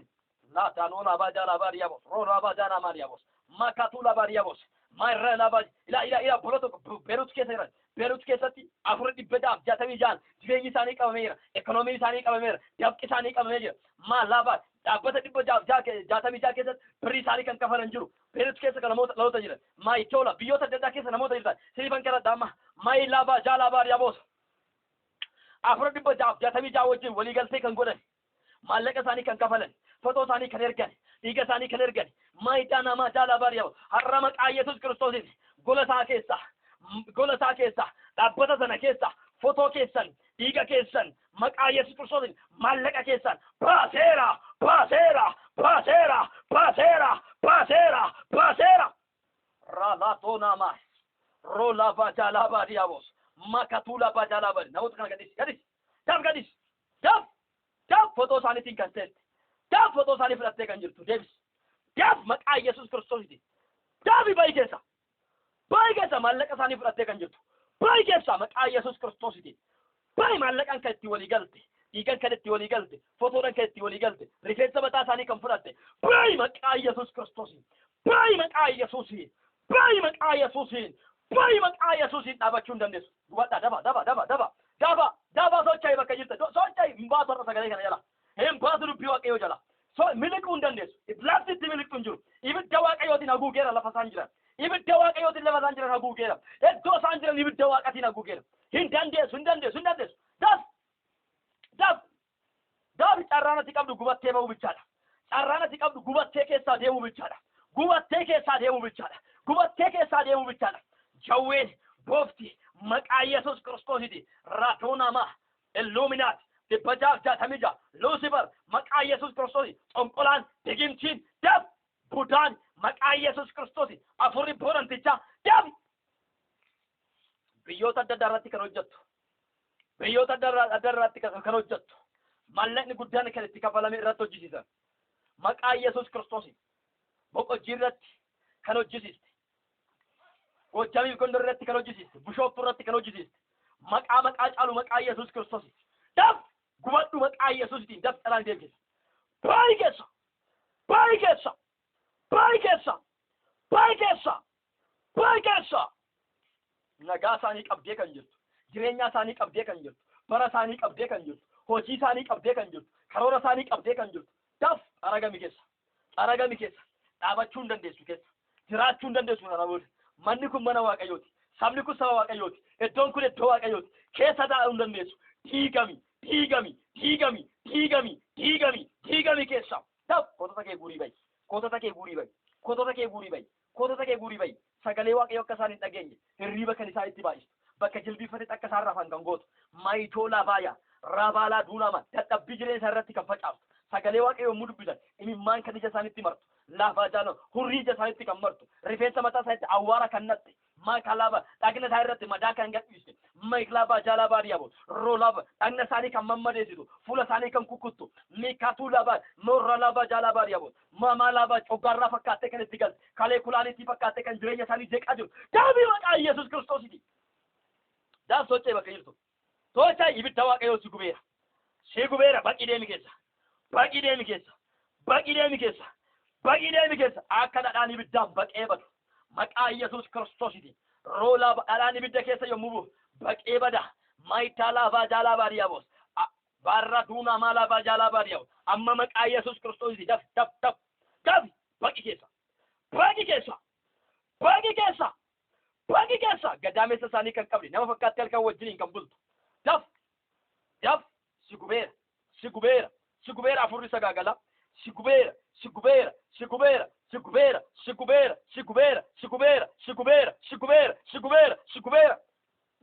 لا تانونا باجالا باريابوس رونا باجانا ماريابوس ما كاتولا باريابوس ما رنا باج إلى بولتو بيروت كيساتي أفرد بدأ جاتمي جان جبيني ساني كاميرا إقتصادي ساني كاميرا دب ساني كاميرا ما لابد أبدا بدأ جاتمي جاكيسات بري ساني كان كفرن جرو بيروت كيسا كنا موت لو تجرا ما يتولا بيوتا جدا كيسا نموت تجرا سيفان كلا دام ما يلابا جالا باريابوس أفرد بدأ جاتمي جاوجي وليغال سيكن غودن مالك ساني كان كفلن فتو ساني كنيرغن ديغا ساني كنيرغن ما يتانا ما جالا باريابوس حرمك يسوع كريستوس غولتا كيسا دابتا سنا كيسا فتو كيسن ديغا كيسن مكا يسوع كريستوس مالك كيسن باسيرا رالا تونا ما رولا باجالا باريابوس ما كاتولا باجالا بار نوت كان غاديس داب فتو ساني تين كانت داب فتو ساني فلاتي كان جرتو داب مكا يسوع كريستوس دي دابي بايكسا مالك ساني فلاتي كان جرتو بايكسا مكا يسوع كريستوس دي باي مالك ان كايتي ولي غلطي dhiigan kan itti walii galte fotoodhaan kan itti walii galte rifeensa mataa isaanii kan fudhatte baay'ee maqaa Yesuus Kiristoosiin baay'ee maqaa Yesuusiin baay'ee maqaa Yesuusiin baay'ee maqaa Yesuusiin dhaabachuu hin dandeessu gubadhaa daba socho'ii bakka jirte socho'ii hin baatu har'a sagalee kana jala hin baatu dubbii waaqayyoo jala miliquu hin dandeessu lafti itti miliquu hin jiru ibidda waaqayyootiin haguugeera lafa isaan jiran ibidda waaqayyootiin lafa isaan jiran haguugeera iddoo isaan jiran ibidda waaqatiin haguugeera hin dandeessu daf carraan ati qabdu gubattee ba'uu bichaadha carraan ati qabdu gubattee keessaa deemuu bichaadha jawween boofti maqaa Yesuus Kiristoosiiti raatoonama illuminaati dibbajaaf jaatamija luusifer maqaa Yesuus Kiristoosiin xonqolaan digimtiin daf budaan maqaa Yesuus Kiristoosiin afurri boorantichaa daf biyyoota adda addaa irratti kan hojjettu mallaqni guddaan kan itti kafalame irratti hojjisiisan maqaa Yesuus Kiristoosiin boqojjii irratti kan hojjisiiste Gochaamii Gondor irratti kan hojjisiiste Bishooftuu irratti kan hojjisiiste maqaa caalu maqaa Yesuus Kiristoosiin daf gubadhu maqaa Yesuusiitiin daf dhalaan deemsisa baay'ee keessa nagaa isaanii qabdee kan jirtu jireenya isaanii qabdee kan jirtu bara isaanii qabdee kan jirtu hojii isaanii qabdee kan jirtu karoora isaanii qabdee kan jirtu daf aragami keessa dhaabachuu hin dandeessu keessa jiraachuu hin dandeessu kana booda manni kun mana waaqayyooti sabni kun saba waaqayyooti iddoon kun iddoo waaqayyooti keessa taa'uu hin dandeessu diigami keessa daf kootota kee guurii bayi sagalee waaqayyo akka isaan hin dhageenye hirriiba kan isaan itti baay'istu bakka jilbiifate akka isaan rafan kan gootu maayitoo labaaya rabaalaa duunama dadhabbii jireenya irratti kan facaasu sagalee waaqayyo yommuu dubbisan imimmaan kan ija isaanitti martu laafaa jaala hurrii ija isaanitti kan martu rifeensa mataa isaanitti awwaara kan natte maakalaaba dhagna isaa irratti madaa kan gadhiiste maayiklaabaa jaalabaa diyaabo roolaaba dhagna isaanii kan mammadeessitu fuula isaanii kan kukkuttu miikaatuu laabaa morra laabaa jaalabaa diyaabo maamaa laabaa coggaarraa fakkaattee kan itti galte kalee kulaaniitii fakkaattee kan jireenya isaanii jeeqaa jiru daabii maqaa Yesuus Kiristoosiiti daaf sochee bakka jirtu tocha ibidda waaqayyoo si gubeera baqii deemi keessa akka dhadhaan ibiddaan baqee badu maqaa Yesuus Kiristoosiiti roolaa dhadhaan ibidda keessa yommuu bu'u baqee bada maayitaa laafaa jaalaa baadiyyaabos barra duunaa maalaa baajaalaa baadiyyaabos amma maqaa Yesuus Kiristoosiiti daf baqii keessa gadaameessa isaanii kan qabne nama fakkaatti halkan wajjiniin kan bultu daf si gubeera afurri sagaagala si gubeera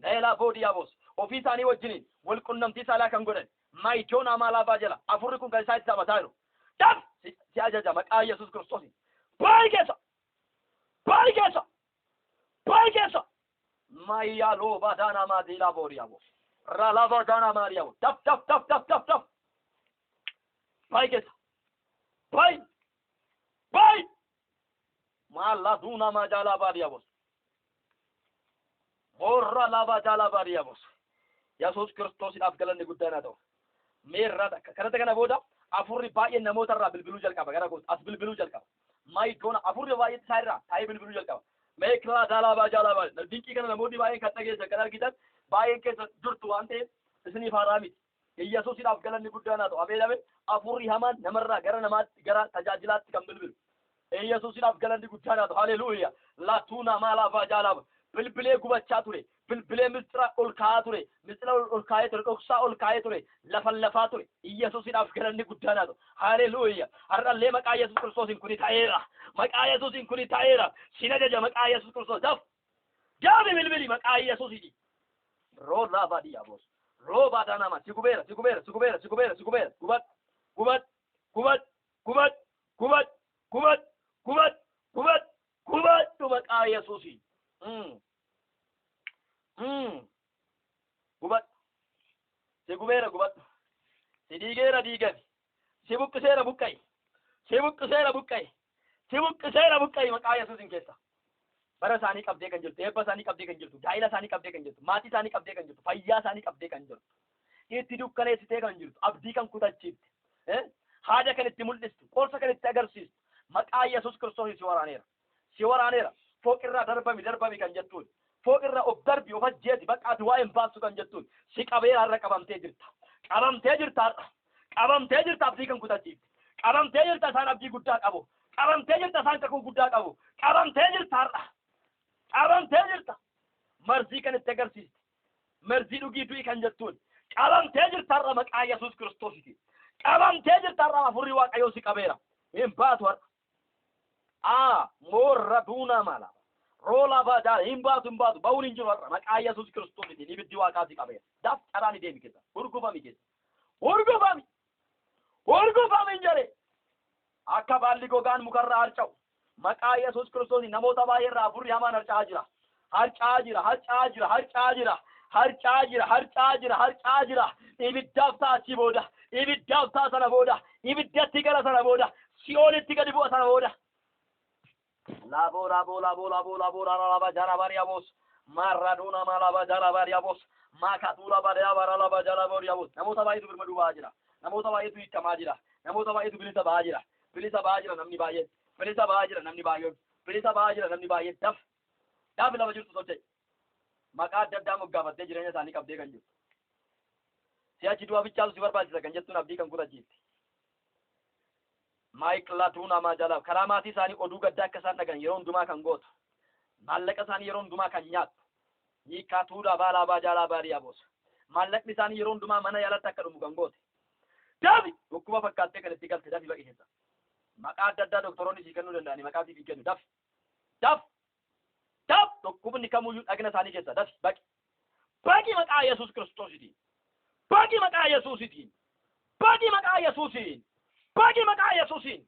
Naela boodiyyaabos ofii isaanii wajjiniin wal qunnamtii saalaa kan godhan maayitoon amaalaa baajala afurri kun kan isaa itti taphataa jiru daf si ajaja maqaa Yesuus Kiristoosiin baay'ee keessa maayaa loobaa daanaa maadiilaa boodiyyaabos raalaa daanaa maadiyaabos daf baay'ee keessa baay'ee maallaa duunaa maajaalaa baadiyyaabos morra laba jala bariyabos Yesuus Kiristoosiidhaaf galanni guddaan haa ta'u meerrada kanatti kana booda afurri baay'ee namoota irraa bilbiluu jalqaba gara goota as bilbiluu jalqaba maayitoona afurri baay'ee isaa irraa taa'ee bilbiluu jalqaba meekilaa jala baa dinqii kana namoonni baay'een kan dhageessan kan argitan baay'een keessa jirtu waan ta'eef isiniif haaraa miti Yesuusiidhaaf galanni guddaan haa ta'u abeelame afurri hamaan namarraa gara namaatti gara tajaajilaatti kan bilbilu Yesuusiidhaaf galanni guddaan haa ta'u haleluuyaa laatuuna maalaa baajaalaa bilbilee gubachaa ture bilbilee mistira ol kaa'aa ture mistira ol kaa'ee ture dhoksaa ol kaa'ee ture lafaa ture Yesuusiidhaaf galanni guddaan haa ta'u haleluuyaa har'allee maqaa Yesuus Kiristoosiin kuni ta'eera maqaa Yesuusiin kuni ta'eera sin ajaja maqaa Yesuus Kiristoos daabi bilbili maqaa Yesuusiiti roolaa baadiyyaabos roobaa daanama si gubeera gubadhu maqaa Yesuusiin gubadhu si gubeera gubadhu si diigeera diigami si buqqiseera buqqayi maqaa Yesuusiin keessa bara isaanii qabdee kan jirtu eebba isaanii qabdee kan jirtu gaa'ila isaanii qabdee kan jirtu maatii isaanii qabdee kan jirtu fayyaa isaanii qabdee kan jirtu itti dukkaneessitee kan jirtu abdii kan kutachiifte haada kan itti mul'istu qorsa kan itti agarsiistu maqaa Yesuus Kiristoos si waraaneera fooqirraa darbami kan jettuun fooqirraa of darbi of ajjeesi bakka ati waa hin baastu kan jettuun si qabeera irra qabamtee jirta abdii kan kutachiifte qabamtee jirta isaan abdii guddaa qabu qabamtee jirta isaan kakuu guddaa qabu qabamtee jirta marzii kan itti agarsiiste marzii dhugii du'i kan jettuun qabamtee jirta har'a maqaa Yesuus Kiristoositiin qabamtee jirta har'a afurri Waaqayyoo si qabeera hin baatu har'a morra duuna mala rola baadaar hin baatu ba'uun hin jiru har'a maqaa Yesuus Kiristoositiin ibiddi Waaqaa si qabeera daf caraan deemi keessa urgufami jedhe akka baalli gogaan mukarraa harca'u maqaa Yesuus Kiristoosiin namoota baay'eerraa afurri hamaan harca'aa jira ibiddaaf ta'a achi booda ibiddaaf ta'a sana booda ibiddatti gara sana booda si'oolitti gadi bu'a sana booda laba jara bariyaabos marraduuna malaba jara bariyaabos makatuula bariyaabara laba jara bariyaabos namoota baay'eetu birmaduu ba'aa jira namoota baay'eetu hiikamaa jira namoota baay'eetu bilisa ba'aa jira namni baay'een bilisa ba'aa jira namni baay'een daf lama jirtu socho'e maqaa adda addaa moggaafattee jireenya isaanii qabdee kan jirtu si'achi du'a bichaasu si barbaachisa kan jettuun abdii kan kutachiifte maayikilaatuuna maajalaaf karaa maatii isaanii oduu gaddaa akka isaan dhagan yeroo hundumaa kan gootu maallaqa isaanii yeroo hundumaa kan nyaattu hiikatuudha baalaa baajaalaa baadiyyaabos maallaqni isaanii yeroo hundumaa mana yaalatti akka dhumu kan goote dafi dhukkuba fakkaattee kan itti galte dafi baqi keessa maqaa adda addaa doktoroonni sii kennuu danda'anii maqaa siif hin kennu daf dhukkubni kamuyyuu dhagna isaanii keessa dafi baqi maqaa Yesuus Kiristoositiin baqi maqaa Yesuusiin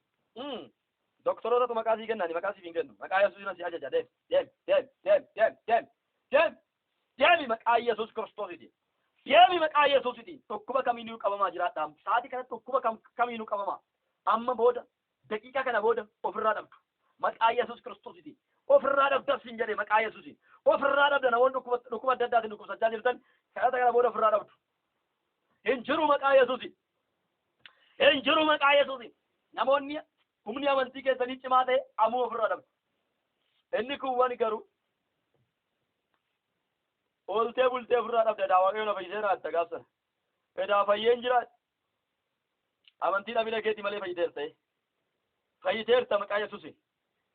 doktorootatu maqaa sii kennani maqaa siif hin kennu maqaa Yesuusiin si ajaja deemi maqaa Yesuus Kiristoositiin deemi maqaa Yesuusitiin dhukkuba kamiinuu qabamaa jiraadhaa sa'aatii kanatti dhukkuba kamiinuu qabamaa amma booda daqiiqa kana booda ofirraa dhabdu maqaa Yesuus Kiristoositiin ofirraa dhabdafsin jedhe maqaa Yesuusiin ofirraa dhabda namoonni dhukkuba adda addaatiin dhukkubsachaa jirtan kadhata kana booda ofirraa dhabdu hin jiru maqaa Yesuusiin namoonni humni amantii keessanii cimaa ta'e ammoo ofirraa dhabdu inni kun wani garuu ooltee bultee ofirraa dhabde Waaqayyoon na fayyisee naatta gaafsana edaa fayyeen jiraat amantii dhabina keetii malee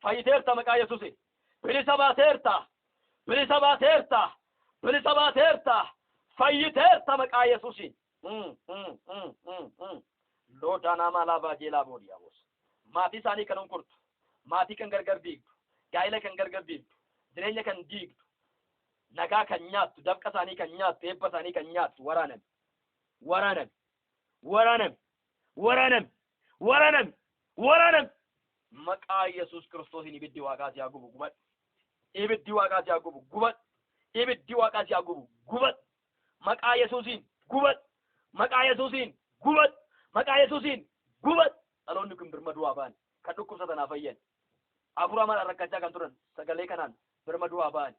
fayyiteerta maqaa Yesuusiin bilisa baateerta fayyiteerta maqaa Yesuusiin loodana malaba jeelaa boodiyaabos maatii isaanii kan hunkurtu maatii kan gargar diigdu gaa'ila kan gargar diigdu jireenya kan diigdu nagaa kan nyaattu dafqa isaanii kan nyaattu eebba isaanii kan nyaattu waraaname maqaa Yesuus Kiristoosiin ibiddi Waaqaa si haa gubu gubadhu maqaa Yesuusiin gubadhu dhaloonni kun birmaduu haa ba'an kan dhukkubsatan haa fayyan afur hamaan rakkachaa kan turan sagalee kanaan birmaduu haa ba'an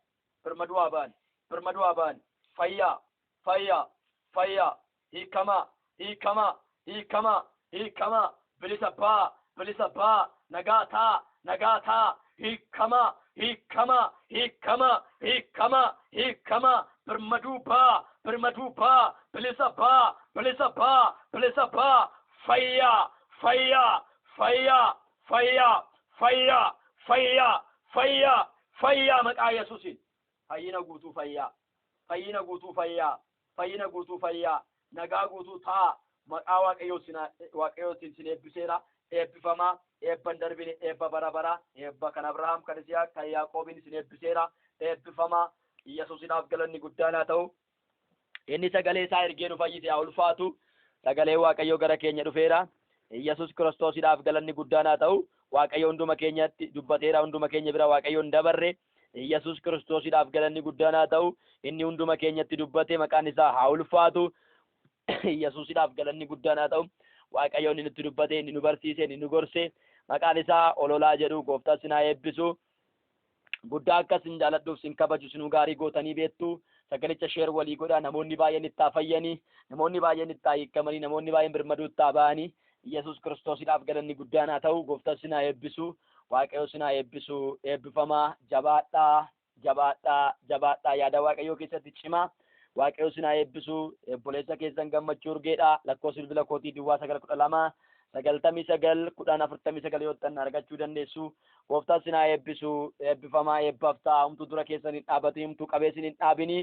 fayyaa hiikamaa bilisa baa nagaa taa hiikamaa birmaduu baa bilisa baa fayyaa maqaa Yesuusiin fayyina guutuu fayyaa nagaa guutuu taa maqaa Waaqayyootiin sin eebbiseera eebbifamaa eebban darbine eebba bara eebba kan Abrahaam kan Isiyaaq kan Yaaqoobiin sin eebbiseera eebbifamaa Yesuusiidhaaf galanni guddaan haa ta'u inni sagalee isaa ergee nu fayyise haa ulfaatu sagalee Waaqayyoo gara keenya dhufeera Yesuus Kiristoosiidhaaf galanni guddaan haa ta'u Waaqayyo hunduma keenyatti dubbateera hunduma keenya bira Waaqayyoon dabarre Yesuus Kiristoosiidhaaf galanni guddaan haa ta'u inni hunduma keenyatti dubbate maqaan isaa haa ulfaatu Yesuusiidhaaf galanni guddaan haa ta'u Waaqayyoon inni nutti dubbate inni nu barsiise inni nu gorse maqaan isaa ololaa jedhu gooftaan sinaa eebbisu guddaa akkasin jaaladhuuf sin kabaju sinuu gaarii gootanii beektu sagalicha sheer walii godha namoonni baay'een itti fayyanii namoonni baay'een itti hiikamanii namoonni baay'een birmaduu itti ba'anii Yesuus Kiristoosiidhaaf galanni guddaan haa ta'u gooftaan sinaa eebbisu waaqayyo sinaa eebbisu eebbifamaa jabaadhaa yaada waaqayyoo keessatti cimaa waaqayyo sinaa eebbisu obboleessa keessan gammachuu urgeedha lakkoofsa bilbila kootii duwwaa 912 99 yoottan argachuu dandeessu gooftaan sinaa eebbisu eebbifamaa eebbaftaa humtuu dura keessan hin dhaabatu humtuu qabeessin hin dhaabini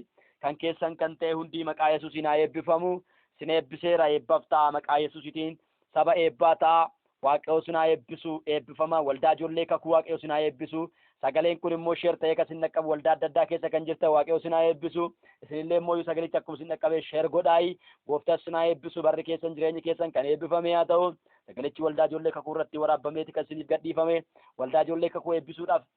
kan keessan kan ta'e hundi maqaa Yesuusiin haa eebbifamu sin eebbiseera eebbaftaa maqaa Yesuusiitiin saba eebbaa ta'a waaqayyo sinaa eebbisu eebbifamaa waldaa ijoollee kakuu waaqayyo sinaa eebbisu sagaleen kun immoo sheer ta'ee kan sin dhaqqabu waldaa adda addaa keessa kan jirtan waaqayyo sinaa eebbisu isinillee immoo sagalicha akkuma sin dhaqqabee sheer godhaayi gooftaan sinaa eebbisu barri keessan jireenyi keessan kan eebbifame haa ta'u sagalichi waldaa ijoollee kakuu irratti waraabbameeti kan isiniif gadhiifame waldaa ijoollee kakuu eebbisuudhaaf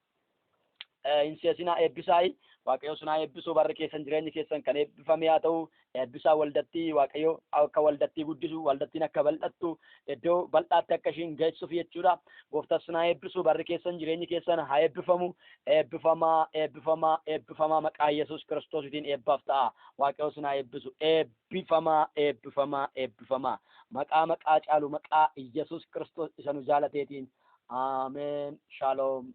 hin seesinaa eebbisaayi waaqayyo sinaa eebbisu barri keessan jireenyi keessan kan eebbifame haa ta'u eebbisaa waldattii waaqayyo akka waldattii guddisu waldattiin akka bal'attu iddoo bal'aatti akka ishiin geessuuf jechuudha gooftaan sinaa eebbisu barri keessan jireenyi keessan haa eebbifamu eebbifamaa maqaa Yesuus Kiristoositiin eebbaaf ta'a waaqayyo sinaa eebbisu eebbifamaa maqaa caalu maqaa Yesuus Kiristoos isa nu jaalateetiin Ameen. Shalom.